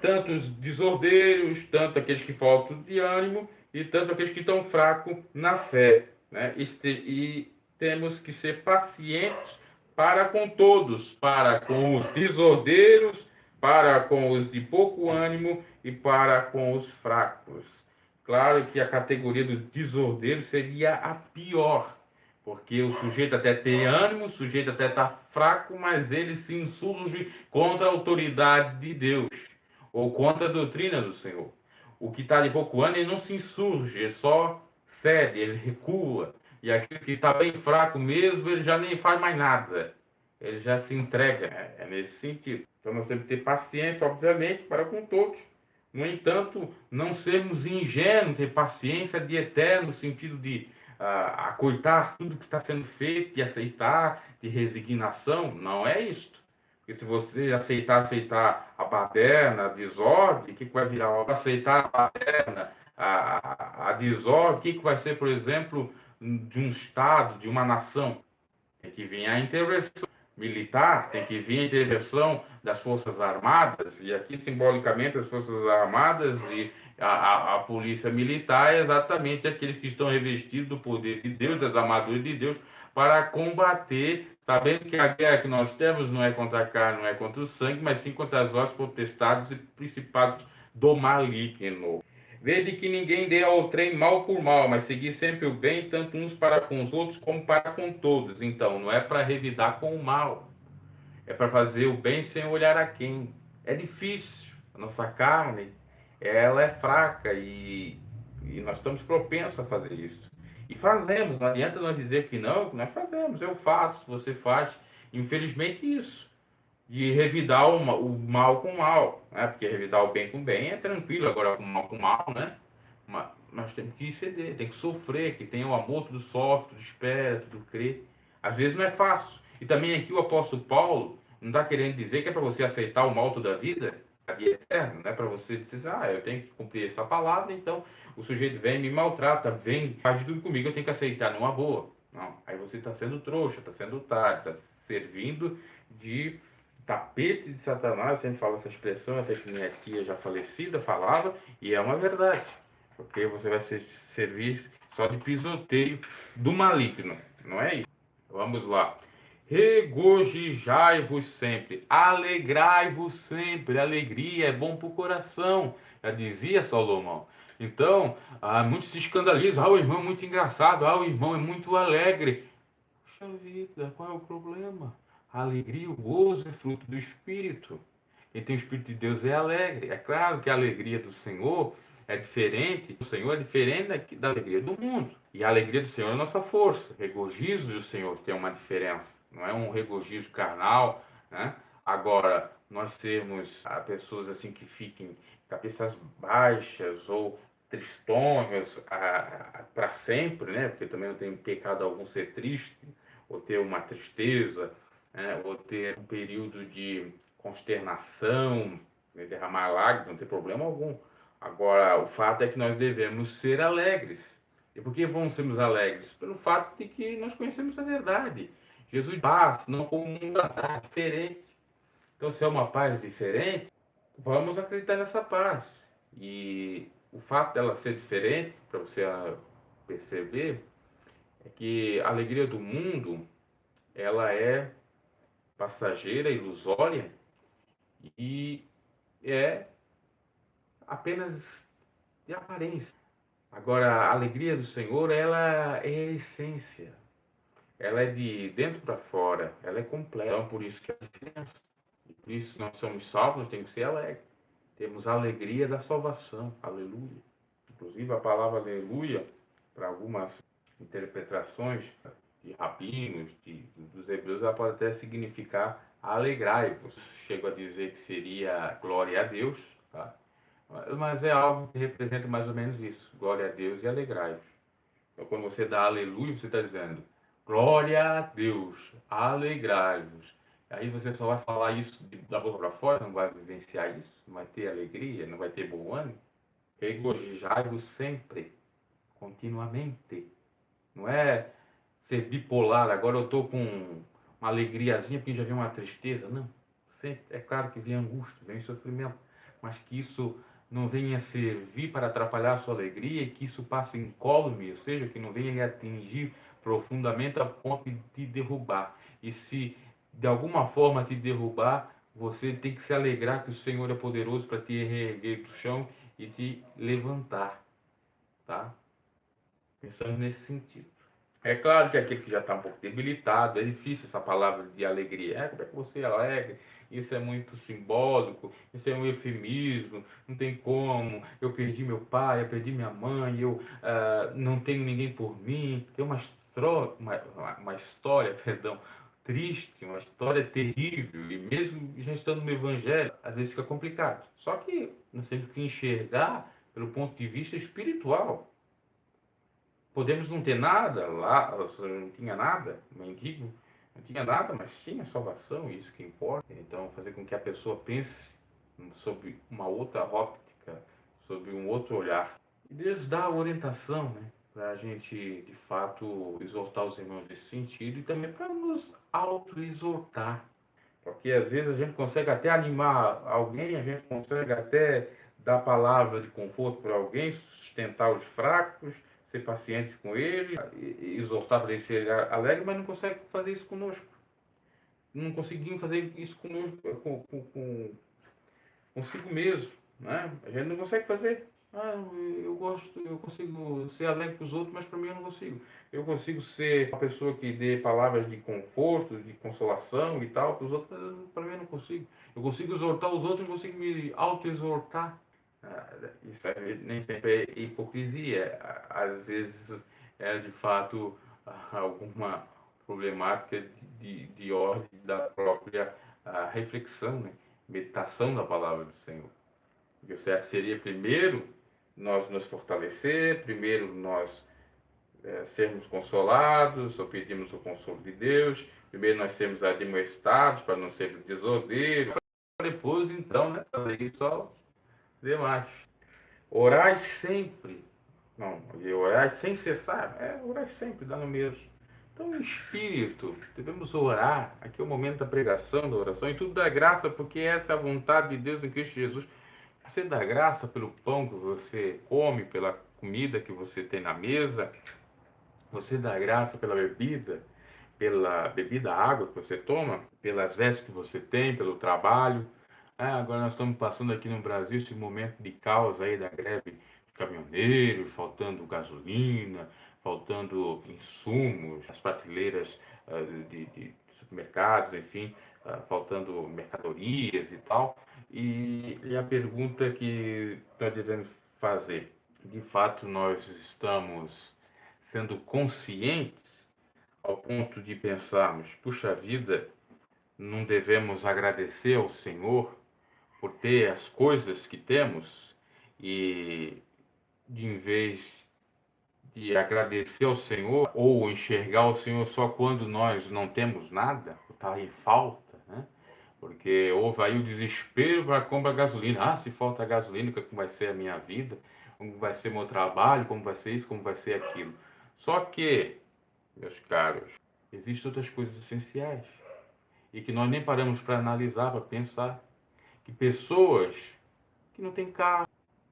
tanto os desordeiros, tanto aqueles que faltam de ânimo e tanto aqueles que estão fracos na fé, né? E temos que ser pacientes para com todos, para com os desordeiros, para com os de pouco ânimo e para com os fracos. Claro que a categoria do desordeiro seria a pior, porque o sujeito até tem ânimo, o sujeito até está fraco, mas ele se insurge contra a autoridade de Deus, ou contra a doutrina do Senhor. O que está de pouco ânimo, ele não se insurge, ele só cede, ele recua. E aquele que está bem fraco mesmo, ele já nem faz mais nada. Ele já se entrega. É nesse sentido. Então nós temos que ter paciência, obviamente, para com todos. No entanto, não sermos ingênuos, ter paciência de eterno, no sentido de acoitar tudo que está sendo feito, de aceitar, de resignação, não é isto. Porque se você aceitar a baderna, a desordem, o que vai virar? Aceitar a baderna, a desordem, o que vai ser, por exemplo, de um Estado, de uma nação? Tem que vir a intervenção militar, tem que vir a intervenção das Forças Armadas, e aqui simbolicamente as Forças Armadas e a Polícia Militar é exatamente aqueles que estão revestidos do poder de Deus, das armaduras de Deus, para combater, sabendo que a guerra que nós temos não é contra a carne, não é contra o sangue, mas sim contra as hostes potestades e principados do maligno. Vede que ninguém dê ao trem mal por mal, mas seguir sempre o bem, tanto uns para com os outros como para com todos. Então, não é para revidar com o mal, é para fazer o bem sem olhar a quem. É difícil, a nossa carne, ela é fraca e nós estamos propensos a fazer isso. E fazemos, não adianta nós dizer que não, nós fazemos, eu faço, você faz. Infelizmente isso de revidar o mal com o mal, né? Porque revidar o bem com o bem é tranquilo, agora o mal com o mal, né? Mas temos que ceder, tem que sofrer, que tem o amor, tudo sofre, tudo espera, tudo crê. Às vezes não é fácil. E também aqui o apóstolo Paulo não está querendo dizer que é para você aceitar o mal toda a vida eterna, não é para você dizer, eu tenho que cumprir essa palavra, então o sujeito vem, me maltrata, vem, faz tudo comigo, eu tenho que aceitar numa boa. Não, aí você está sendo trouxa, está sendo otário, está servindo de tapete de Satanás, a gente fala essa expressão, até que minha tia já falecida falava, e é uma verdade, porque você vai servir só de pisoteio do maligno, não é isso? Vamos lá. Regozijai-vos sempre, alegrai-vos sempre, alegria é bom para o coração, já dizia Salomão. Então, muitos se escandalizam, o irmão é muito engraçado, o irmão é muito alegre. Puxa vida, qual é o problema? A alegria, o gozo é fruto do Espírito. Quem tem o Espírito de Deus é alegre. É claro que a alegria do Senhor é diferente. O Senhor é diferente da alegria do mundo. E a alegria do Senhor é a nossa força. O regozijo do Senhor tem uma diferença. Não é um regozijo carnal, né? Agora, nós sermos pessoas assim que fiquem cabeças baixas ou tristonhas para sempre, né? Porque também não tem pecado algum ser triste, ou ter uma tristeza, né? Ou ter um período de consternação, né? Derramar lágrimas, não tem problema algum. Agora, o fato é que nós devemos ser alegres. E por que vamos sermos alegres? Pelo fato de que nós conhecemos a verdade. Jesus paz, não como o mundo dá, diferente. Então, se é uma paz diferente, vamos acreditar nessa paz. E o fato dela ser diferente, para você perceber, é que a alegria do mundo, ela é passageira, ilusória e é apenas de aparência. Agora, a alegria do Senhor, ela é a essência. Ela é de dentro para fora, ela é completa. Então, por isso que é a diferença. E por isso nós somos salvos, nós temos que ser alegres. Temos a alegria da salvação. Aleluia. Inclusive, a palavra aleluia, para algumas interpretações de rabinos, dos hebreus, ela pode até significar alegrai-vos. Chego a dizer que seria glória a Deus, tá? Mas é algo que representa mais ou menos isso, glória a Deus e alegrai-vos. Então, quando você dá aleluia, você está dizendo glória a Deus, alegrai-vos. Aí você só vai falar isso da boca para fora, não vai vivenciar isso, não vai ter alegria, não vai ter bom ânimo. Regozijai-vos sempre, continuamente. Não é ser bipolar, agora eu estou com uma alegriazinha porque já vem uma tristeza. Não. Sempre, é claro que vem angústia, vem sofrimento, mas que isso não venha servir para atrapalhar a sua alegria e que isso passe incólume, ou seja, que não venha lhe atingir profundamente a ponto de te derrubar. E se de alguma forma te derrubar, você tem que se alegrar que o Senhor é poderoso para te reerguer do chão e te levantar, tá? Pensando nesse sentido. É claro que aquele que já está um pouco debilitado, é difícil essa palavra de alegria. Como é que você é alegre? Isso é muito simbólico, isso é um eufemismo, não tem como. Eu perdi meu pai, eu perdi minha mãe, eu não tenho ninguém por mim. Tem uma história, perdão, triste, uma história terrível. E mesmo já estando no Evangelho, às vezes fica complicado. Só que nós temos que enxergar pelo ponto de vista espiritual. Podemos não ter nada lá, não tinha nada, mendigo, Não tinha nada, mas tinha salvação, isso que importa. Então, fazer com que a pessoa pense sobre uma outra óptica, sobre um outro olhar. E Deus dá a orientação, né? Para a gente, de fato, exortar os irmãos nesse sentido e também para nos auto-exortar. Porque às vezes a gente consegue até animar alguém, a gente consegue até dar palavra de conforto para alguém, sustentar os fracos, ser paciente com ele, exortar para ele ser alegre, mas não consegue fazer isso conosco. Não conseguimos fazer isso conosco, consigo mesmo, né? A gente não consegue fazer. Ah, eu consigo ser alegre com os outros, mas para mim eu não consigo. Eu consigo ser uma pessoa que dê palavras de conforto, de consolação e tal para os outros, para mim eu não consigo. Eu consigo exortar os outros, não consigo me auto-exortar. Isso nem sempre é hipocrisia. Às vezes é de fato alguma problemática de ordem da própria reflexão, né? Meditação da palavra do Senhor. E o certo seria primeiro nós nos fortalecer, primeiro nós sermos consolados, ou pedimos o consolo de Deus, primeiro nós sermos admoestados para não ser desordeiro, depois então, né, fazer isso aos demais. Orai sempre, não, orai sem cessar, orai sempre, dá no mesmo. Então, o Espírito, devemos orar. Aqui é o momento da pregação, da oração, e tudo dá graça, porque essa é a vontade de Deus em Cristo Jesus. Você dá graça pelo pão que você come, pela comida que você tem na mesa. Você dá graça pela bebida, água que você toma, pelas vestes que você tem, pelo trabalho. Agora nós estamos passando aqui no Brasil esse momento de caos aí da greve de caminhoneiros, faltando gasolina, faltando insumos, as prateleiras de supermercados, enfim, faltando mercadorias e tal. E a pergunta que nós devemos fazer, de fato nós estamos sendo conscientes ao ponto de pensarmos, puxa vida, não devemos agradecer ao Senhor por ter as coisas que temos e em vez de agradecer ao Senhor ou enxergar o Senhor só quando nós não temos nada, está em falta, né? Porque houve aí o desespero para comprar gasolina. Ah, se falta gasolina, como vai ser a minha vida? Como vai ser meu trabalho? Como vai ser isso? Como vai ser aquilo? Só que, meus caros, existem outras coisas essenciais e que nós nem paramos para analisar, para pensar. Que pessoas que não têm carro,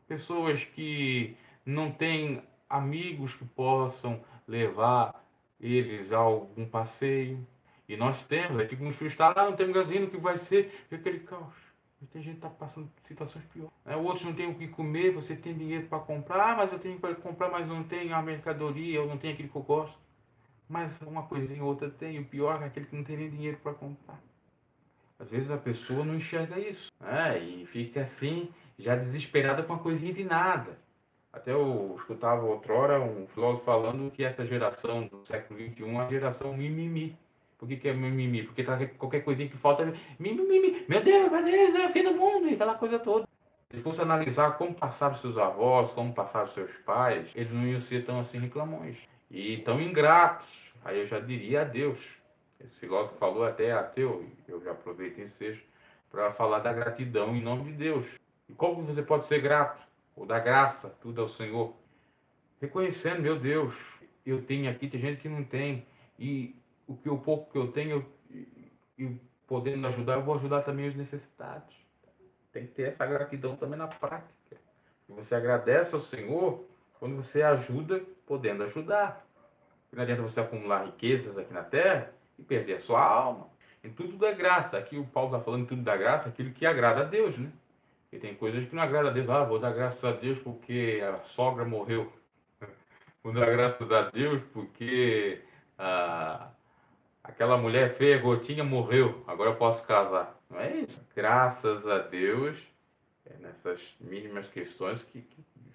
pessoas que não têm amigos que possam levar eles a algum passeio. E nós temos, aí ficamos frustrados, não temos gasolina, o que vai ser? Fica aquele caos. E tem gente que está passando situações piores. Outros não têm o que comer, você tem dinheiro para comprar, mas eu tenho para comprar, mas não tenho a mercadoria, eu não tenho aquilo que eu gosto. Mas uma coisinha ou outra tem, o pior é aquele que não tem nem dinheiro para comprar. Às vezes a pessoa não enxerga isso, né? E fica assim, já desesperada com uma coisinha de nada. Até eu escutava outrora um filósofo falando que essa geração do século XXI é uma geração mimimi. Por que é mimimi? Porque tá qualquer coisinha que falta, mimimi, meu Deus, é o fim do mundo, e aquela coisa toda. Se fosse analisar como passaram seus avós, como passaram seus pais, eles não iam ser tão assim reclamões. E tão ingratos. Aí eu já diria a Deus. Esse filósofo falou até ateu, eu já aproveitei esse texto para falar da gratidão em nome de Deus. E como você pode ser grato? Ou dar graça, tudo ao Senhor? Reconhecendo, meu Deus, eu tenho aqui, tem gente que não tem. E o pouco que eu tenho, e podendo ajudar, eu vou ajudar também os necessitados. Tem que ter essa gratidão também na prática. E você agradece ao Senhor quando você ajuda, podendo ajudar. Não adianta você acumular riquezas aqui na terra e perder a sua alma. Em tudo da graça. Aqui o Paulo está falando tudo da graça, aquilo que agrada a Deus, né? E tem coisas que não agrada a Deus. Ah, vou dar graças a Deus porque a sogra morreu. Vou dar graças a Deus porque aquela mulher feia, gotinha, morreu. Agora eu posso casar. Não é isso. Graças a Deus, nessas mínimas questões que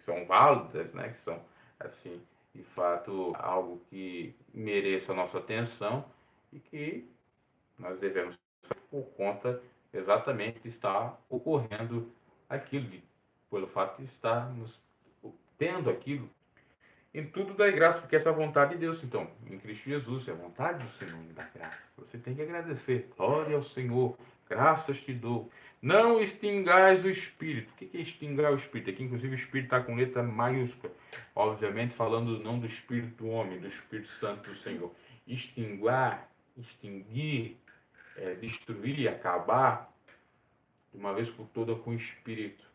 são válidas, né? Que são, assim, de fato, algo que mereça a nossa atenção e que nós devemos fazer por conta exatamente de estar ocorrendo aquilo, pelo fato de estarmos tendo aquilo. Em tudo dai graça, porque essa é a vontade de Deus. Então, em Cristo Jesus, é a vontade do Senhor me dar graça. Você tem que agradecer. Glória ao Senhor, graças te dou. Não extingais o Espírito. O que é extingar o Espírito? Aqui, inclusive, o Espírito está com letra maiúscula. Obviamente, falando não do Espírito do homem, do Espírito Santo do Senhor. Extinguar, extinguir, destruir, acabar, de uma vez por toda com o Espírito.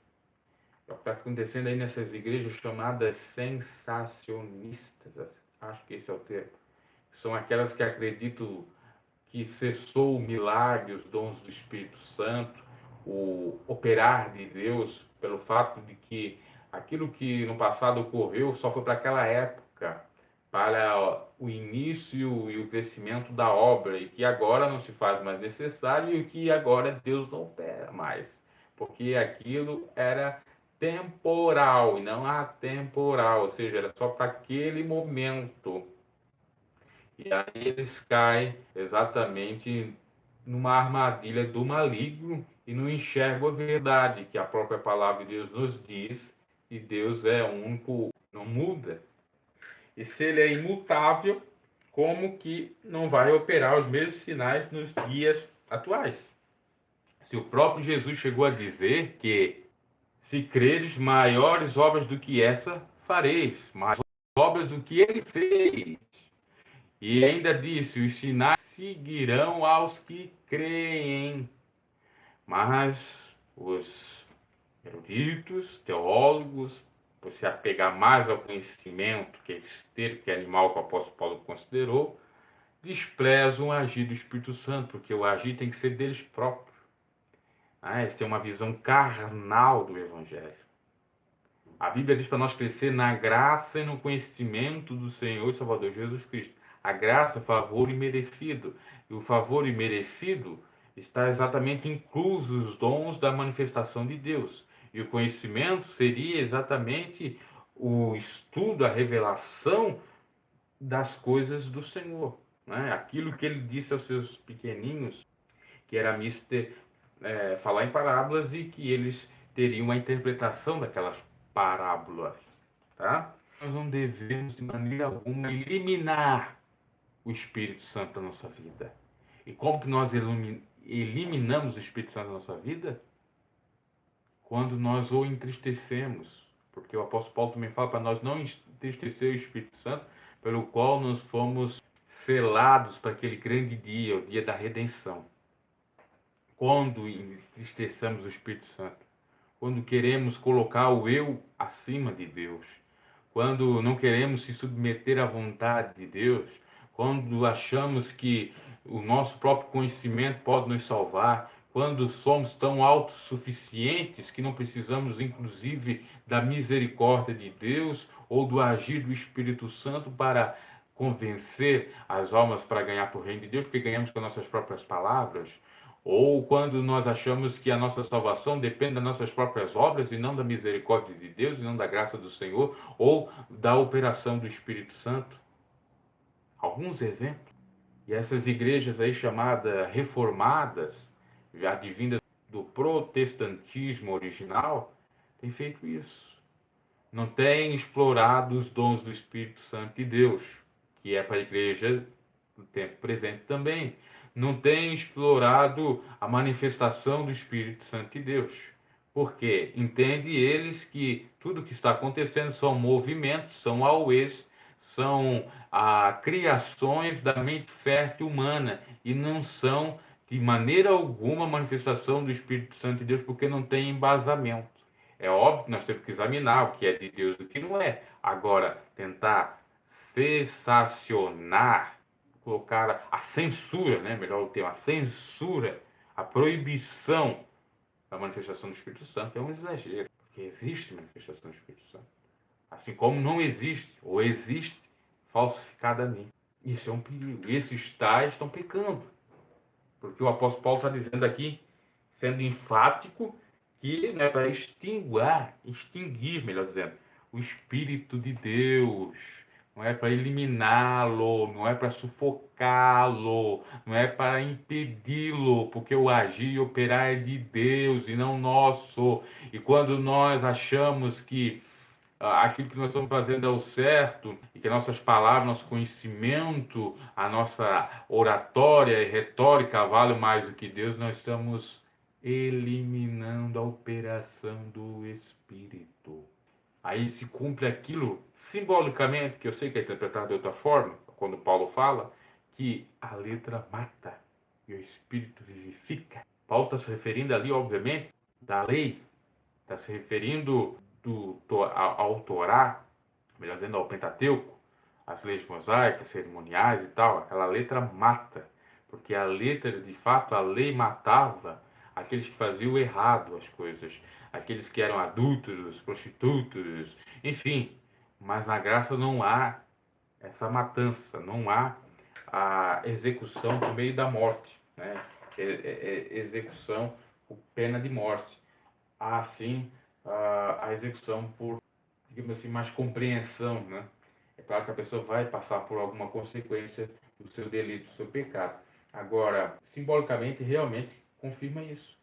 É o que está acontecendo aí nessas igrejas chamadas sensacionistas, acho que esse é o termo. São aquelas que acreditam que cessou o milagre, os dons do Espírito Santo, o operar de Deus, pelo fato de que aquilo que no passado ocorreu só foi para aquela época, para o início e o crescimento da obra, e que agora não se faz mais necessário e que agora Deus não opera mais, porque aquilo era temporal e não atemporal, ou seja, era só para aquele momento. E aí eles caem exatamente numa armadilha do maligno e não enxergam a verdade que a própria palavra de Deus nos diz, e Deus é único, não muda. E se ele é imutável, como que não vai operar os mesmos sinais nos dias atuais? Se o próprio Jesus chegou a dizer que se creres, maiores obras do que essa fareis, mais obras do que ele fez. E ainda disse: os sinais seguirão aos que creem. Mas os eruditos, teólogos, por se apegar mais ao conhecimento que é esteiro, que é animal, que o apóstolo Paulo considerou, desprezam o agir do Espírito Santo, porque o agir tem que ser deles próprios. Eles têm uma visão carnal do Evangelho. A Bíblia diz para nós crescer na graça e no conhecimento do Senhor e Salvador Jesus Cristo. A graça, favor e merecido. E o favor e merecido está exatamente incluso os dons da manifestação de Deus. E o conhecimento seria exatamente o estudo, a revelação das coisas do Senhor. Né? Aquilo que ele disse aos seus pequeninos, que era mister falar em parábolas e que eles teriam uma interpretação daquelas parábolas. Tá? Nós não devemos de maneira alguma eliminar o Espírito Santo da nossa vida. E como que nós eliminamos o Espírito Santo da nossa vida? Quando nós o entristecemos. Porque o apóstolo Paulo também fala para nós não entristecer o Espírito Santo, pelo qual nós fomos selados para aquele grande dia, o dia da redenção. Quando entristecemos o Espírito Santo? Quando queremos colocar o eu acima de Deus, quando não queremos se submeter à vontade de Deus, quando achamos que o nosso próprio conhecimento pode nos salvar, quando somos tão autossuficientes que não precisamos, inclusive, da misericórdia de Deus ou do agir do Espírito Santo para convencer as almas para ganhar para o reino de Deus, porque ganhamos com nossas próprias palavras, ou quando nós achamos que a nossa salvação depende das nossas próprias obras e não da misericórdia de Deus e não da graça do Senhor ou da operação do Espírito Santo. Alguns exemplos. E essas igrejas aí chamadas reformadas, já advindas do protestantismo original, têm feito isso. Não têm explorado os dons do Espírito Santo de Deus, que é para a igreja do tempo presente também. Não têm explorado a manifestação do Espírito Santo de Deus. Porque entende eles que tudo que está acontecendo são movimentos, são auês, são criações da mente fértil humana e não são de maneira alguma manifestação do Espírito Santo de Deus, porque não tem embasamento. É óbvio que nós temos que examinar o que é de Deus e o que não é. Agora, tentar cessacionar, colocar a censura, né? Melhor o termo, a censura, a proibição da manifestação do Espírito Santo é um exagero, porque existe manifestação do Espírito Santo. Assim como não existe, ou existe falsificadamente. Isso é um perigo. Esses tais estão pecando. Porque o apóstolo Paulo está dizendo aqui, sendo enfático, que não é para extinguir, melhor dizendo, o Espírito de Deus. Não é para eliminá-lo, não é para sufocá-lo, não é para impedi-lo, porque o agir e operar é de Deus e não nosso. E quando nós achamos que aquilo que nós estamos fazendo é o certo, e que nossas palavras, nosso conhecimento, a nossa oratória e retórica valem mais do que Deus, nós estamos eliminando a operação do Espírito. Aí se cumpre aquilo simbolicamente, que eu sei que é interpretado de outra forma, quando Paulo fala que a letra mata e o Espírito vivifica. Paulo está se referindo ali, obviamente, da lei, está se referindo ao Torá, melhor dizendo, ao Pentateuco, as leis mosaicas, cerimoniais e tal. Aquela letra mata, porque a letra, de fato, a lei matava aqueles que faziam errado as coisas, aqueles que eram adúlteros, prostitutos, enfim. Mas na graça não há essa matança, não há a execução por meio da morte, né? Execução por pena de morte. Há sim a execução por, digamos assim, mais compreensão, né? É claro que a pessoa vai passar por alguma consequência do seu delito, do seu pecado. Agora, simbolicamente, realmente confirma isso,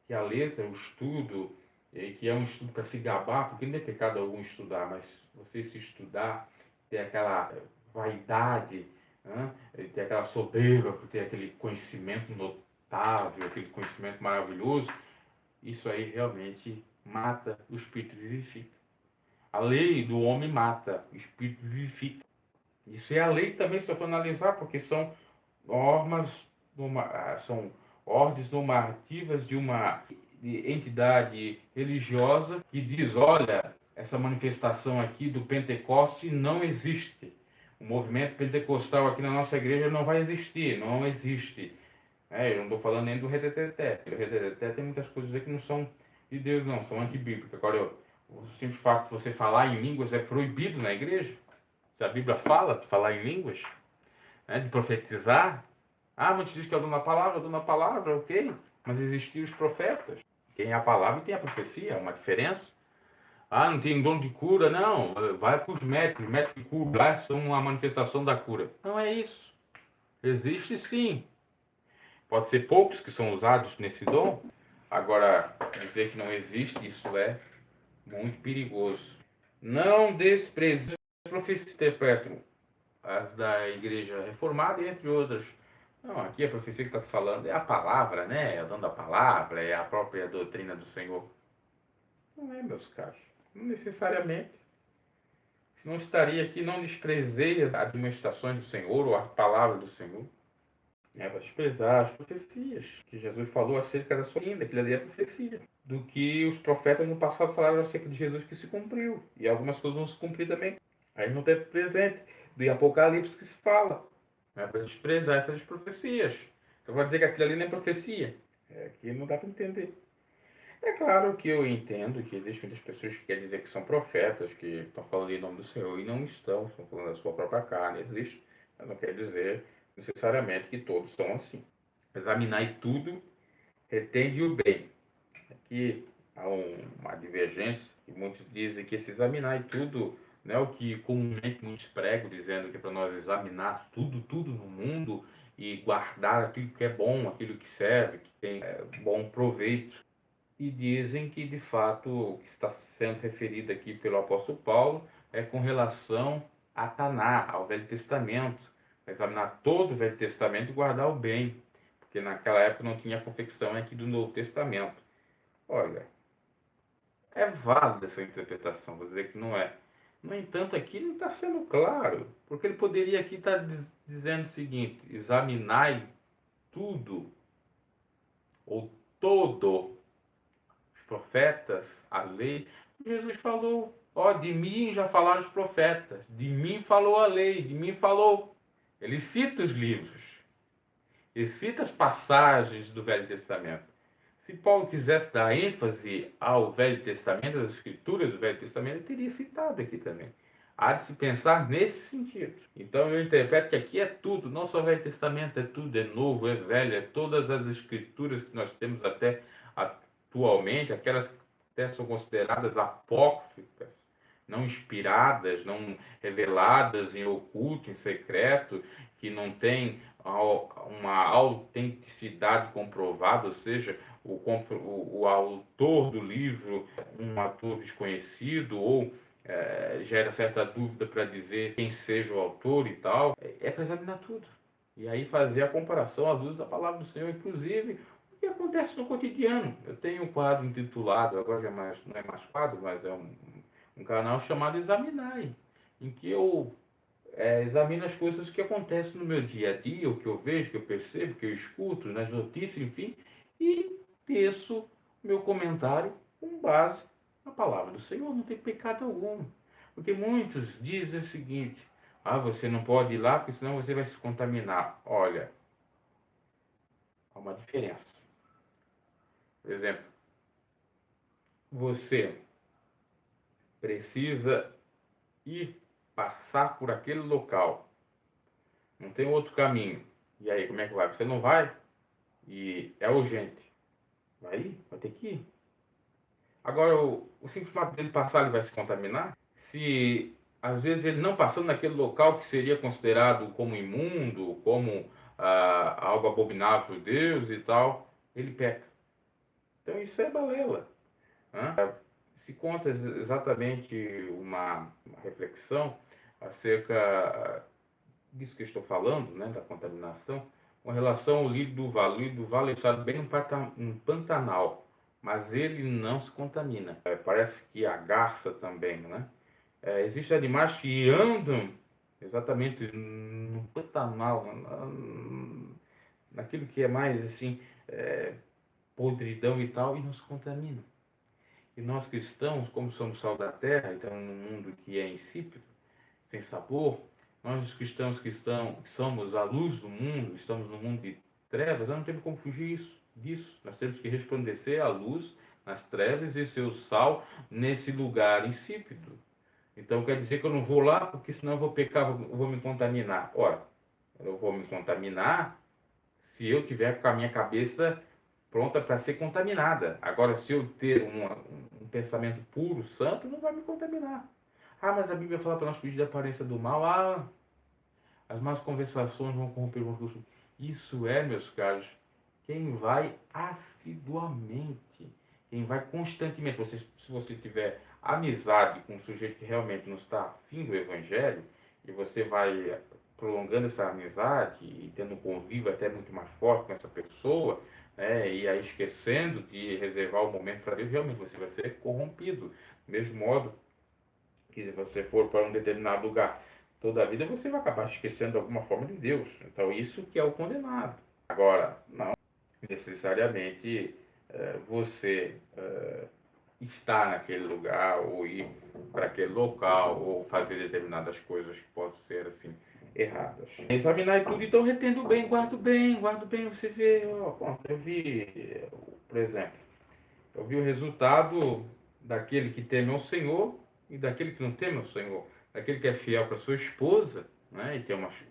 que a letra, o estudo, que é um estudo para se gabar, porque não é pecado algum estudar, mas você se estudar, ter aquela vaidade, né? Ter aquela soberba, ter aquele conhecimento notável, aquele conhecimento maravilhoso, isso aí realmente mata, o espírito vivifica. A lei do homem mata, o espírito vivifica. Isso é a lei também, se eu for analisar, porque são normas, são ordens normativas de uma entidade religiosa que diz, olha, essa manifestação aqui do Pentecoste não existe. O movimento pentecostal aqui na nossa igreja não vai existir, não existe. Eu não estou falando nem do reteteté. O reteteté tem muitas coisas aí que não são de Deus, não, são antibíblicas. Agora, o simples fato de você falar em línguas é proibido na igreja. Se a Bíblia fala de falar em línguas, né, de profetizar, muitos dizem que é o dono da palavra, ok, mas existiam os profetas. Tem a palavra e tem a profecia, é uma diferença. Não tem dono de cura, não, vai para os médicos de cura, lá são uma manifestação da cura. Não é isso. Existe sim. Pode ser poucos que são usados nesse dom. Agora, dizer que não existe, isso é muito perigoso. Não despreze as profecias, interpretam as da Igreja Reformada, entre outras. Não, aqui a profecia que está falando é a palavra, né? É o dom da palavra, é a própria doutrina do Senhor. Não é, meus caros. Não necessariamente. Se não estaria aqui, não desprezei as administrações do Senhor ou a palavra do Senhor. Para desprezar as profecias que Jesus falou acerca da sua vinda, aquilo ali é profecia. Do que os profetas no passado falaram acerca de Jesus que se cumpriu. E algumas coisas vão se cumprir também. Aí não tem presente. Do Apocalipse que se fala. Para desprezar essas profecias. Eu vou dizer que aquilo ali não é profecia. Que não dá para entender. É claro que eu entendo que existem muitas pessoas que querem dizer que são profetas, que estão falando em nome do Senhor e não estão falando da sua própria carne. Existe, mas não quer dizer necessariamente que todos são assim. Examinai tudo, retende o bem. Aqui há uma divergência, e muitos dizem que esse examinar tudo não é o que comumente muitos pregam, dizendo que é para nós examinar tudo no mundo e guardar aquilo que é bom, aquilo que serve, que tem bom proveito. E dizem que, de fato, o que está sendo referido aqui pelo apóstolo Paulo é com relação a Taná, ao Velho Testamento. Examinar todo o Velho Testamento e guardar o bem, porque naquela época não tinha confecção aqui do Novo Testamento. Olha, é válida essa interpretação, vou dizer que não é. No entanto, aqui não está sendo claro, porque ele poderia aqui estar dizendo o seguinte: examinai tudo, ou todo, os profetas, a lei. Jesus falou, de mim já falaram os profetas, de mim falou a lei, de mim falou. Ele cita os livros, ele cita as passagens do Velho Testamento. Se Paulo quisesse dar ênfase ao Velho Testamento, às escrituras do Velho Testamento, ele teria citado aqui também. Há de se pensar nesse sentido. Então eu interpreto que aqui é tudo, não só o Velho Testamento, é tudo, é novo, é velho, é todas as escrituras que nós temos até atualmente, aquelas que até são consideradas apócrifas, não inspiradas, não reveladas em oculto, em secreto, que não tem uma autenticidade comprovada, ou seja, o autor do livro, um autor desconhecido, ou gera certa dúvida para dizer quem seja o autor e tal, é para examinar tudo. E aí fazer a comparação à luz da palavra do Senhor, inclusive o que acontece no cotidiano. Eu tenho um quadro intitulado, agora já não é mais quadro, mas é um canal chamado Examinai, em que eu examino as coisas que acontecem no meu dia a dia, o que eu vejo, o que eu percebo, o que eu escuto, nas notícias, enfim, e teço meu comentário com base na palavra do Senhor, não tem pecado algum. Porque muitos dizem o seguinte: você não pode ir lá porque senão você vai se contaminar. Olha, há uma diferença. Por exemplo, você precisa ir passar por aquele local, não tem outro caminho. E aí, como é que vai? Você não vai? E é urgente. Vai ter que ir. Agora, o simples fato dele passar, ele vai se contaminar? Se, às vezes, ele não passando naquele local que seria considerado como imundo, como algo abominável por Deus e tal, ele peca. Então, isso é balela. Né? Se conta exatamente uma reflexão acerca disso que eu estou falando, né, da contaminação, com relação ao lírio do Vale. O lírio do Vale é estado bem no Pantanal, mas ele não se contamina. Parece que a garça também, né? Existem animais que andam exatamente no Pantanal, naquilo que é mais assim, podridão e tal, e não se contaminam. E nós cristãos, como somos sal da terra, então num mundo que é insípido, sem sabor, nós os cristãos que somos a luz do mundo, estamos no mundo de trevas, nós não temos como fugir disso. Nós temos que resplandecer a luz nas trevas e ser o sal nesse lugar insípido. Então quer dizer que eu não vou lá porque senão eu vou pecar, eu vou me contaminar. Ora, eu vou me contaminar se eu tiver com a minha cabeça pronta para ser contaminada. Agora, se eu ter um pensamento puro, santo, não vai me contaminar. Mas a Bíblia fala para nós fugir da aparência do mal. As más conversações vão corromper o rosto. Isso é, meus caros, quem vai assiduamente, quem vai constantemente. Se você tiver amizade com um sujeito que realmente não está afim do Evangelho, e você vai prolongando essa amizade e tendo um convívio até muito mais forte com essa pessoa, né, e aí esquecendo de reservar o momento para Deus, realmente você vai ser corrompido. Do mesmo modo que se você for para um determinado lugar toda a vida, você vai acabar esquecendo de alguma forma de Deus. Então, isso que é o condenado. Agora, não necessariamente você estar naquele lugar ou ir para aquele local ou fazer determinadas coisas que possam ser assim erradas. Examinar tudo, então retendo bem, guardo bem, você vê, eu vi, por exemplo, eu vi o resultado daquele que teme ao Senhor e daquele que não teme ao Senhor. Daquele que é fiel para sua esposa, né,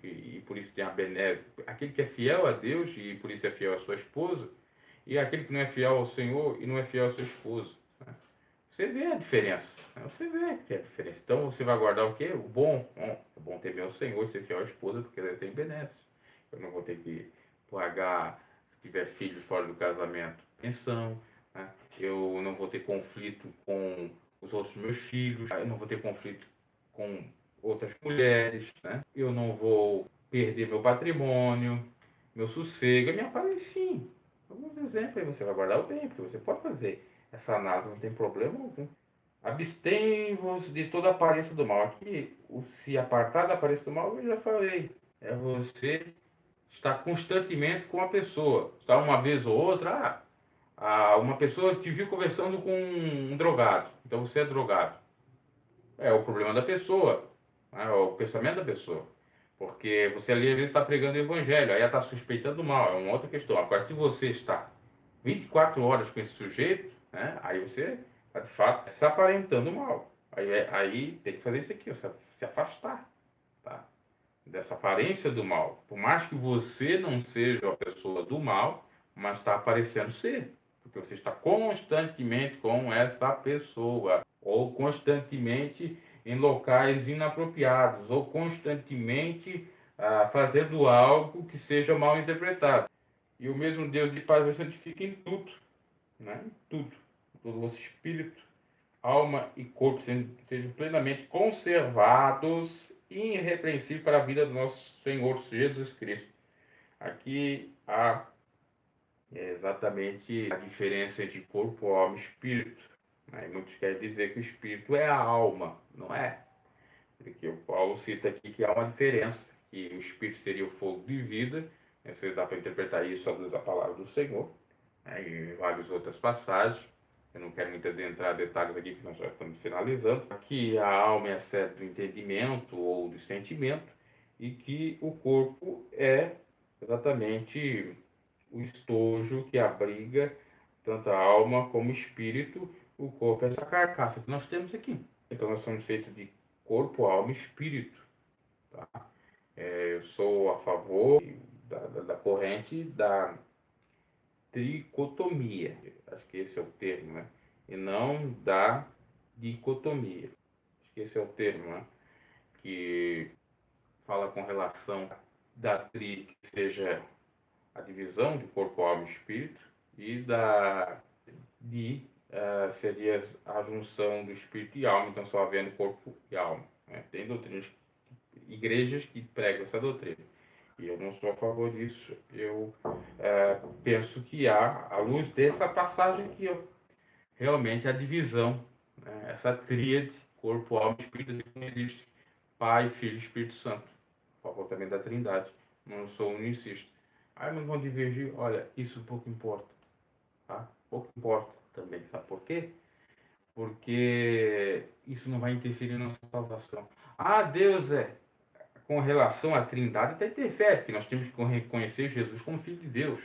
e por isso tem a benéfica. Aquele que é fiel a Deus e por isso é fiel à sua esposa. E aquele que não é fiel ao Senhor e não é fiel à sua esposa. Né? Você vê a diferença. Né? Você vê que é a diferença. Então você vai guardar o quê? O bom. É bom temer ao Senhor e ser fiel à esposa, porque ela tem benéfico. Eu não vou ter que pagar, se tiver filhos fora do casamento, pensão. Né? Eu não vou ter conflito com os outros meus filhos. Eu não vou ter conflito com outras mulheres. Né? Eu não vou perder meu patrimônio, meu sossego, a minha paz, sim. Alguns exemplos aí você vai guardar o bem, porque você pode fazer essa análise, não tem problema algum. Abstém-vos de toda aparência do mal. Aqui, o se apartar da aparência do mal, eu já falei. É você estar constantemente com a pessoa. Está uma vez ou outra, uma pessoa te viu conversando com um drogado. Então você é drogado. É o problema da pessoa. Né? É o pensamento da pessoa. Porque você ali às vezes está pregando o evangelho, aí ela está suspeitando mal, é uma outra questão. Agora, se você está 24 horas com esse sujeito, né, aí você está de fato se aparentando mal. Aí tem que fazer isso aqui, se afastar, tá? Dessa aparência do mal. Por mais que você não seja a pessoa do mal, mas está aparecendo ser. Porque você está constantemente com essa pessoa, ou constantemente em locais inapropriados, ou constantemente fazendo algo que seja mal interpretado. E o mesmo Deus de paz vai santificar em tudo, né? Em tudo. Todo o vosso espírito, alma e corpo sejam plenamente conservados e irrepreensíveis para a vida do nosso Senhor Jesus Cristo. Aqui há exatamente a diferença entre corpo, alma e espírito. Né? Muitos querem dizer que o espírito é a alma, não é? Porque o Paulo cita aqui que há uma diferença, que o espírito seria o fogo de vida, né? Você dá para interpretar isso à luz da palavra do Senhor, né? E várias outras passagens. Eu não quero muito adentrar detalhes aqui, que nós já estamos finalizando. Aqui a alma é a sede do entendimento ou do sentimento, e que o corpo é exatamente o estojo que abriga tanto a alma como o espírito. O corpo é essa carcaça que nós temos aqui. Então nós somos feitos de corpo, alma e espírito. Tá? Eu sou a favor da corrente da tricotomia, acho que esse é o termo, né? E não da dicotomia, acho que esse é o termo, né? Que fala com relação da que seja a divisão de corpo, alma e espírito, e da seria a junção do espírito e alma, então só havendo corpo e alma. Né? Tem doutrinas, igrejas que pregam essa doutrina. E eu não sou a favor disso. Eu penso que há, à luz dessa passagem aqui, ó, realmente a divisão, né? Essa tríade, corpo, alma e espírito, que não existe Pai, Filho e Espírito Santo. A favor também da Trindade. Não sou unicista. Aí não vão divergir. Olha, isso pouco importa. Tá? Pouco importa também. Sabe por quê? Porque isso não vai interferir na nossa salvação. Ah, Deus com relação à Trindade, até interfere, porque nós temos que reconhecer Jesus como Filho de Deus.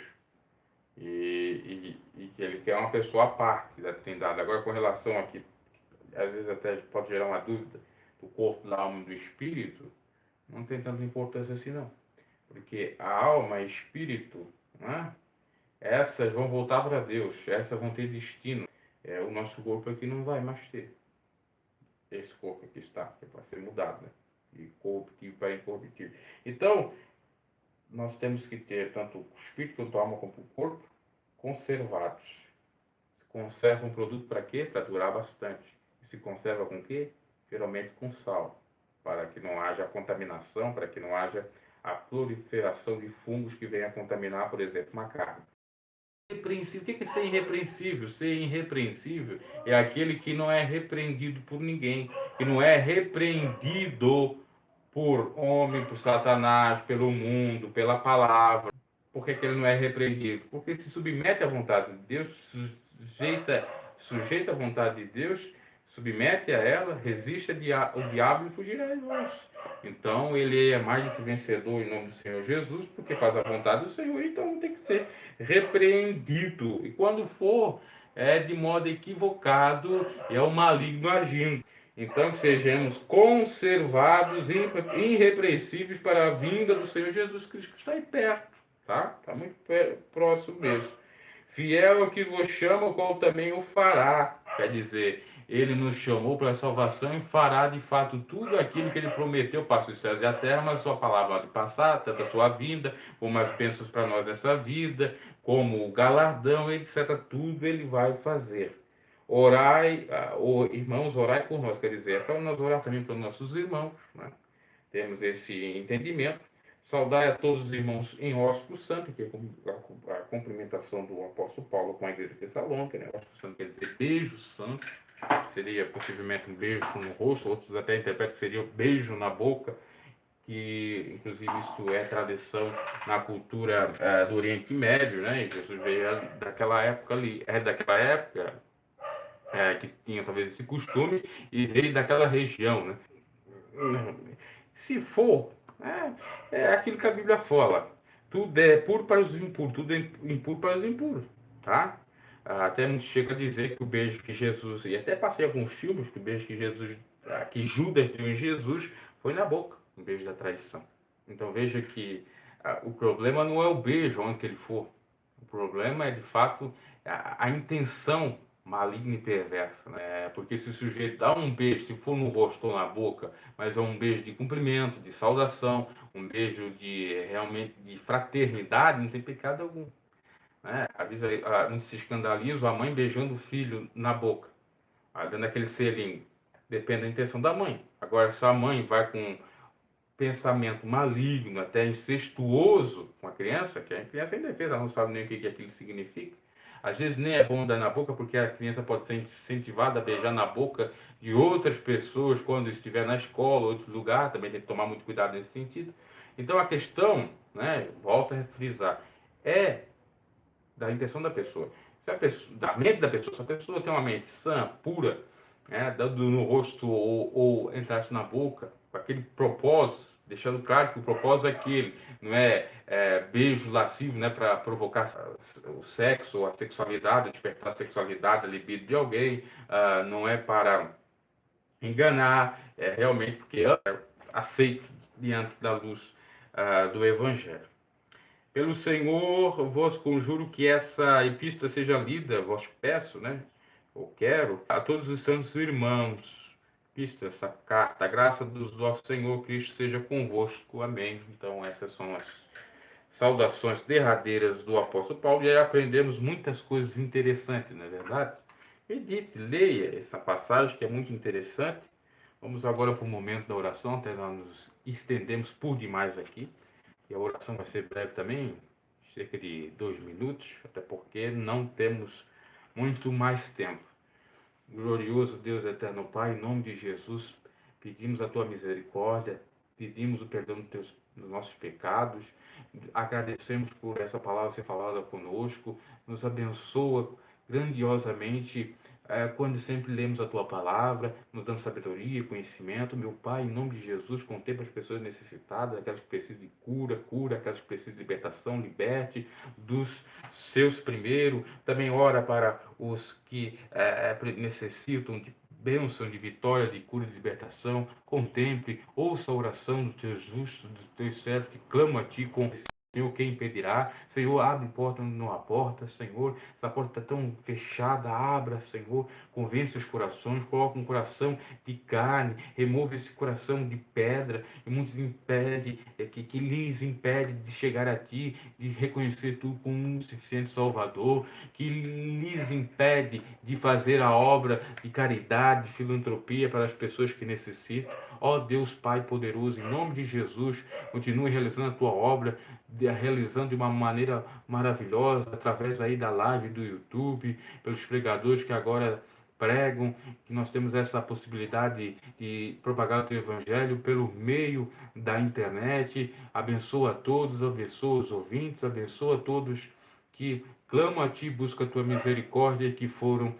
E que ele é uma pessoa à parte da Trindade. Agora, com relação aqui, às vezes até pode gerar uma dúvida do corpo, da alma e do espírito, não tem tanta importância assim, não. Porque a alma e espírito, né, essas vão voltar para Deus, essas vão ter destino. O nosso corpo aqui não vai mais ter. Esse corpo aqui está, que vai ser mudado, né? De corruptível para incorruptível. Então, nós temos que ter tanto o espírito quanto a alma como o corpo conservados. Se conserva um produto para quê? Para durar bastante. E se conserva com quê? Geralmente com sal, para que não haja contaminação, para que não haja a proliferação de fungos que venham a contaminar, por exemplo, uma carne. Irrepreensível. O que é ser irrepreensível? Ser irrepreensível é aquele que não é repreendido por ninguém, que não é repreendido por homem, por Satanás, pelo mundo, pela palavra. Por que ele não é repreendido? Porque se submete à vontade de Deus, sujeita à vontade de Deus, submete a ela, resiste ao diabo e fugirá de nós. Então ele é mais do que vencedor em nome do Senhor Jesus, porque faz a vontade do Senhor, então tem que ser repreendido. E quando for, é de modo equivocado, é o maligno agindo. Então, que sejamos conservados e irrepreensíveis para a vinda do Senhor Jesus Cristo, que está aí perto, tá? Está muito próximo mesmo. Fiel é o que vos chama, o qual também o fará. Quer dizer, ele nos chamou para a salvação e fará de fato tudo aquilo que ele prometeu para os céus e a terra, mas a sua palavra há de passar, tanto a sua vinda, como as bênçãos para nós dessa vida, como o galardão, etc. Tudo ele vai fazer. Orai, irmãos, orai por nós, quer dizer, é para nós orar também pelos nossos irmãos, né? Temos esse entendimento. Saudai a todos os irmãos em Ósculo Santo, que é a cumprimentação do apóstolo Paulo com a igreja de Tessalônica, né? Ósculo Santo quer dizer beijo santo, seria possivelmente um beijo no rosto, outros até interpretam que seria um beijo na boca, que inclusive isso é tradição na cultura do Oriente Médio, né? E Jesus veio daquela época ali, daquela época, que tinha talvez esse costume e veio daquela região, né? Se for, é aquilo que a Bíblia fala. Tudo é puro para os impuros, tudo é impuro para os impuros, tá? Até muitos chega a dizer que o beijo que Jesus, e até passei alguns filmes que o beijo que Jesus, que Judas deu em Jesus, foi na boca, um beijo da traição. Então veja que o problema não é o beijo onde que ele for. O problema é de fato a intenção maligna e perversa, né? Porque se o sujeito dá um beijo, se for no rosto ou na boca, mas é um beijo de cumprimento, de saudação, um beijo de realmente de fraternidade, não tem pecado algum, né? Às vezes não se escandaliza a mãe beijando o filho na boca, dando aquele selinho. Depende da intenção da mãe. Agora, se a mãe vai com pensamento maligno, até incestuoso com a criança, que a criança é indefesa, ela não sabe nem o que aquilo significa. Às vezes nem é bom dar na boca, porque a criança pode ser incentivada a beijar na boca de outras pessoas quando estiver na escola, outro lugar, também tem que tomar muito cuidado nesse sentido. Então a questão, né, volto a frisar, é da intenção da pessoa. Se a pessoa, da mente da pessoa, se a pessoa tem uma mente sã, pura, né, dando no rosto ou entrasse na boca, com aquele propósito, deixando claro que o propósito é aquele, não é beijo lascivo, né, para provocar o sexo ou a sexualidade, despertar a sexualidade, a libido de alguém, não é para enganar, é realmente porque é aceito diante da luz do Evangelho. Pelo Senhor, vos conjuro que essa epístola seja lida, vos peço, né? Eu quero, a todos os santos irmãos, epístola, essa carta, a graça do nosso Senhor Cristo seja convosco. Amém. Então, essas são as saudações derradeiras do apóstolo Paulo, e aí aprendemos muitas coisas interessantes, não é verdade? Medite, leia essa passagem que é muito interessante. Vamos agora para o momento da oração, até nós nos estendemos por demais aqui. E a oração vai ser breve também, cerca de 2 minutos, até porque não temos muito mais tempo. Glorioso Deus eterno Pai, em nome de Jesus, pedimos a tua misericórdia, pedimos o perdão dos nossos pecados, agradecemos por essa palavra ser falada conosco, nos abençoa grandiosamente quando sempre lemos a tua palavra, nos dando sabedoria, conhecimento. Meu Pai, em nome de Jesus, contempla as pessoas necessitadas, aquelas que precisam de cura, aquelas que precisam de libertação, liberte dos seus primeiro. Também ora para os que necessitam de bênção, de vitória, de cura, de libertação. Contemple, ouça a oração dos teus justos, dos teus servos que clamam a ti com Senhor, quem impedirá? Senhor, abre porta onde não há porta, Senhor. Essa porta está tão fechada, abra, Senhor. Convence os corações, coloca um coração de carne, remove esse coração de pedra, e muitos impede, que lhes impede de chegar a Ti, de reconhecer Tu como um suficiente Salvador, que lhes impede de fazer a obra de caridade, de filantropia para as pessoas que necessitam. Ó Deus Pai poderoso, em nome de Jesus, continue realizando a Tua obra, realizando de uma maneira maravilhosa, através aí da live do YouTube, pelos pregadores que agora pregam, que nós temos essa possibilidade de propagar o teu evangelho pelo meio da internet. Abençoa a todos, abençoa os ouvintes, abençoa a todos que clamam a ti, buscam a tua misericórdia, que foram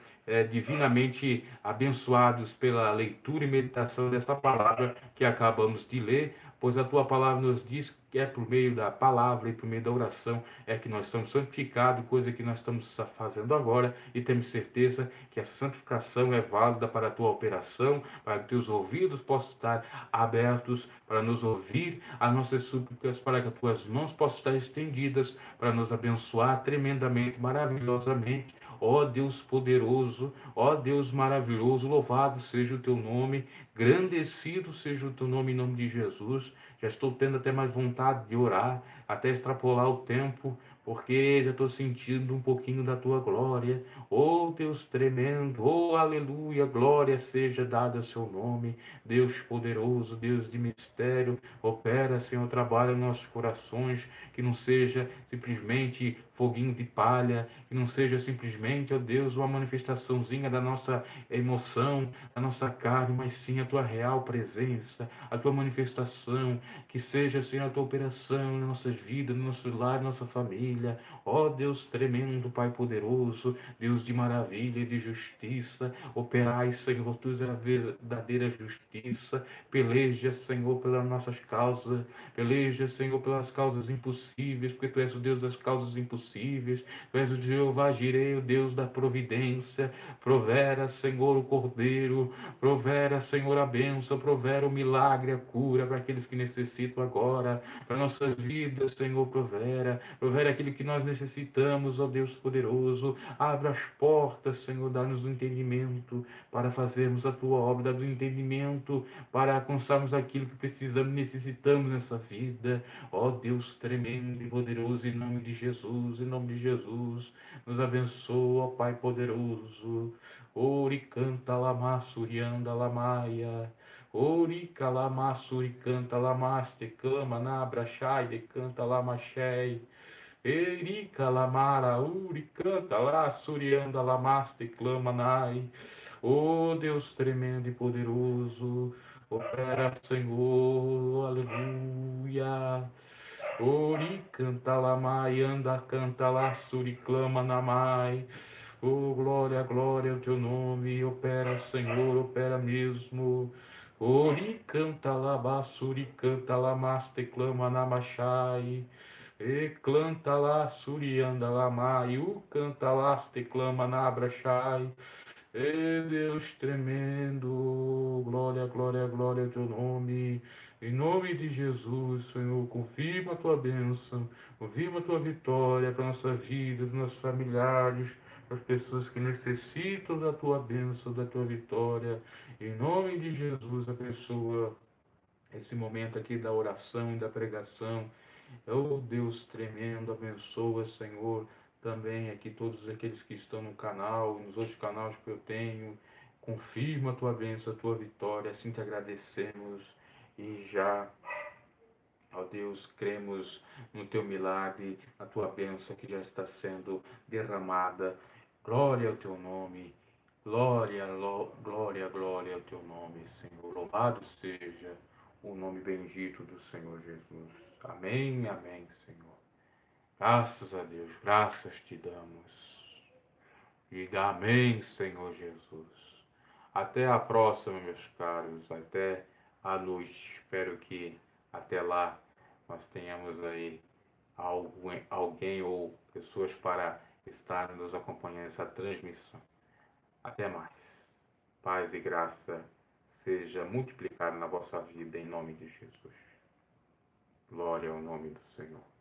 divinamente abençoados pela leitura e meditação dessa palavra que acabamos de ler, pois a tua palavra nos diz que é por meio da palavra e por meio da oração é que nós somos santificados, coisa que nós estamos fazendo agora, e temos certeza que essa santificação é válida para a tua operação, para que teus ouvidos possam estar abertos para nos ouvir as nossas súplicas, para que as tuas mãos possam estar estendidas para nos abençoar tremendamente, maravilhosamente. Ó Deus poderoso, ó Deus maravilhoso, louvado seja o teu nome, engrandecido seja o teu nome em nome de Jesus. Já estou tendo até mais vontade de orar, até extrapolar o tempo, porque já estou sentindo um pouquinho da tua glória. Oh Deus tremendo, oh aleluia, glória seja dada ao seu nome. Deus poderoso, Deus de mistério, opera, Senhor, trabalha em nossos corações, que não seja simplesmente foguinho de palha, que não seja simplesmente, ó Deus, uma manifestaçãozinha da nossa emoção, da nossa carne, mas sim a tua real presença, a tua manifestação, que seja, Senhor, a tua operação nas nossas vidas, no nosso lar, na nossa família. Ó Deus tremendo, Pai poderoso, Deus de maravilha e de justiça, operai, Senhor, tu és a verdadeira justiça, peleja, Senhor, pelas nossas causas, peleja, Senhor, pelas causas impossíveis, porque tu és o Deus das causas impossíveis, tu és o Jeová Jireh, o Deus da providência. Provera, Senhor, o Cordeiro, provera, Senhor, a bênção, provera o milagre, a cura para aqueles que necessitam agora, para nossas vidas, Senhor, provera aquilo que nós necessitamos, ó Deus poderoso. Abra as portas, Senhor, dá-nos o entendimento para fazermos a tua obra, dá-nos o entendimento para alcançarmos aquilo que precisamos, necessitamos nessa vida. Ó Deus tremendo e poderoso, em nome de Jesus, nos abençoa, ó Pai poderoso. Ori canta lama surianda lamaia. Ori calama suri canta lamaste clama nabra shai de canta lamachei. Eri calamara uri canta lá surianda lamaste clama nai. Oh Deus tremendo e poderoso, opera Senhor, aleluia. Ori canta lamai, anda canta lá suri clama namai. Oh, glória, glória ao teu nome, opera, Senhor, opera mesmo. Ori canta lá, basuri canta lá, maste clama na machai. E canta lá, suri anda lá, mai, u canta lá, te clama na brachai. E Deus tremendo, glória, glória, glória ao teu nome. Em nome de Jesus, Senhor, confirma a tua bênção, confirma a tua vitória para a nossa vida, dos nossos familiares, para as pessoas que necessitam da tua bênção, da tua vitória. Em nome de Jesus, abençoa esse momento aqui da oração e da pregação. Oh Deus tremendo, abençoa, Senhor, também aqui todos aqueles que estão no canal, nos outros canais que eu tenho. Confirma a tua bênção, a tua vitória, assim te agradecemos e já, ó Deus, cremos no teu milagre, na tua bênção que já está sendo derramada. Glória ao teu nome, glória, glória, glória ao teu nome, Senhor. Louvado seja o nome bendito do Senhor Jesus. Amém, amém, Senhor. Graças a Deus, graças te damos. Diga amém, Senhor Jesus. Até a próxima, meus caros. Até a noite. Espero que até lá nós tenhamos aí alguém ou pessoas para estarem nos acompanhando nessa transmissão. Até mais. Paz e graça seja multiplicado na vossa vida em nome de Jesus. Glória ao nome do Senhor.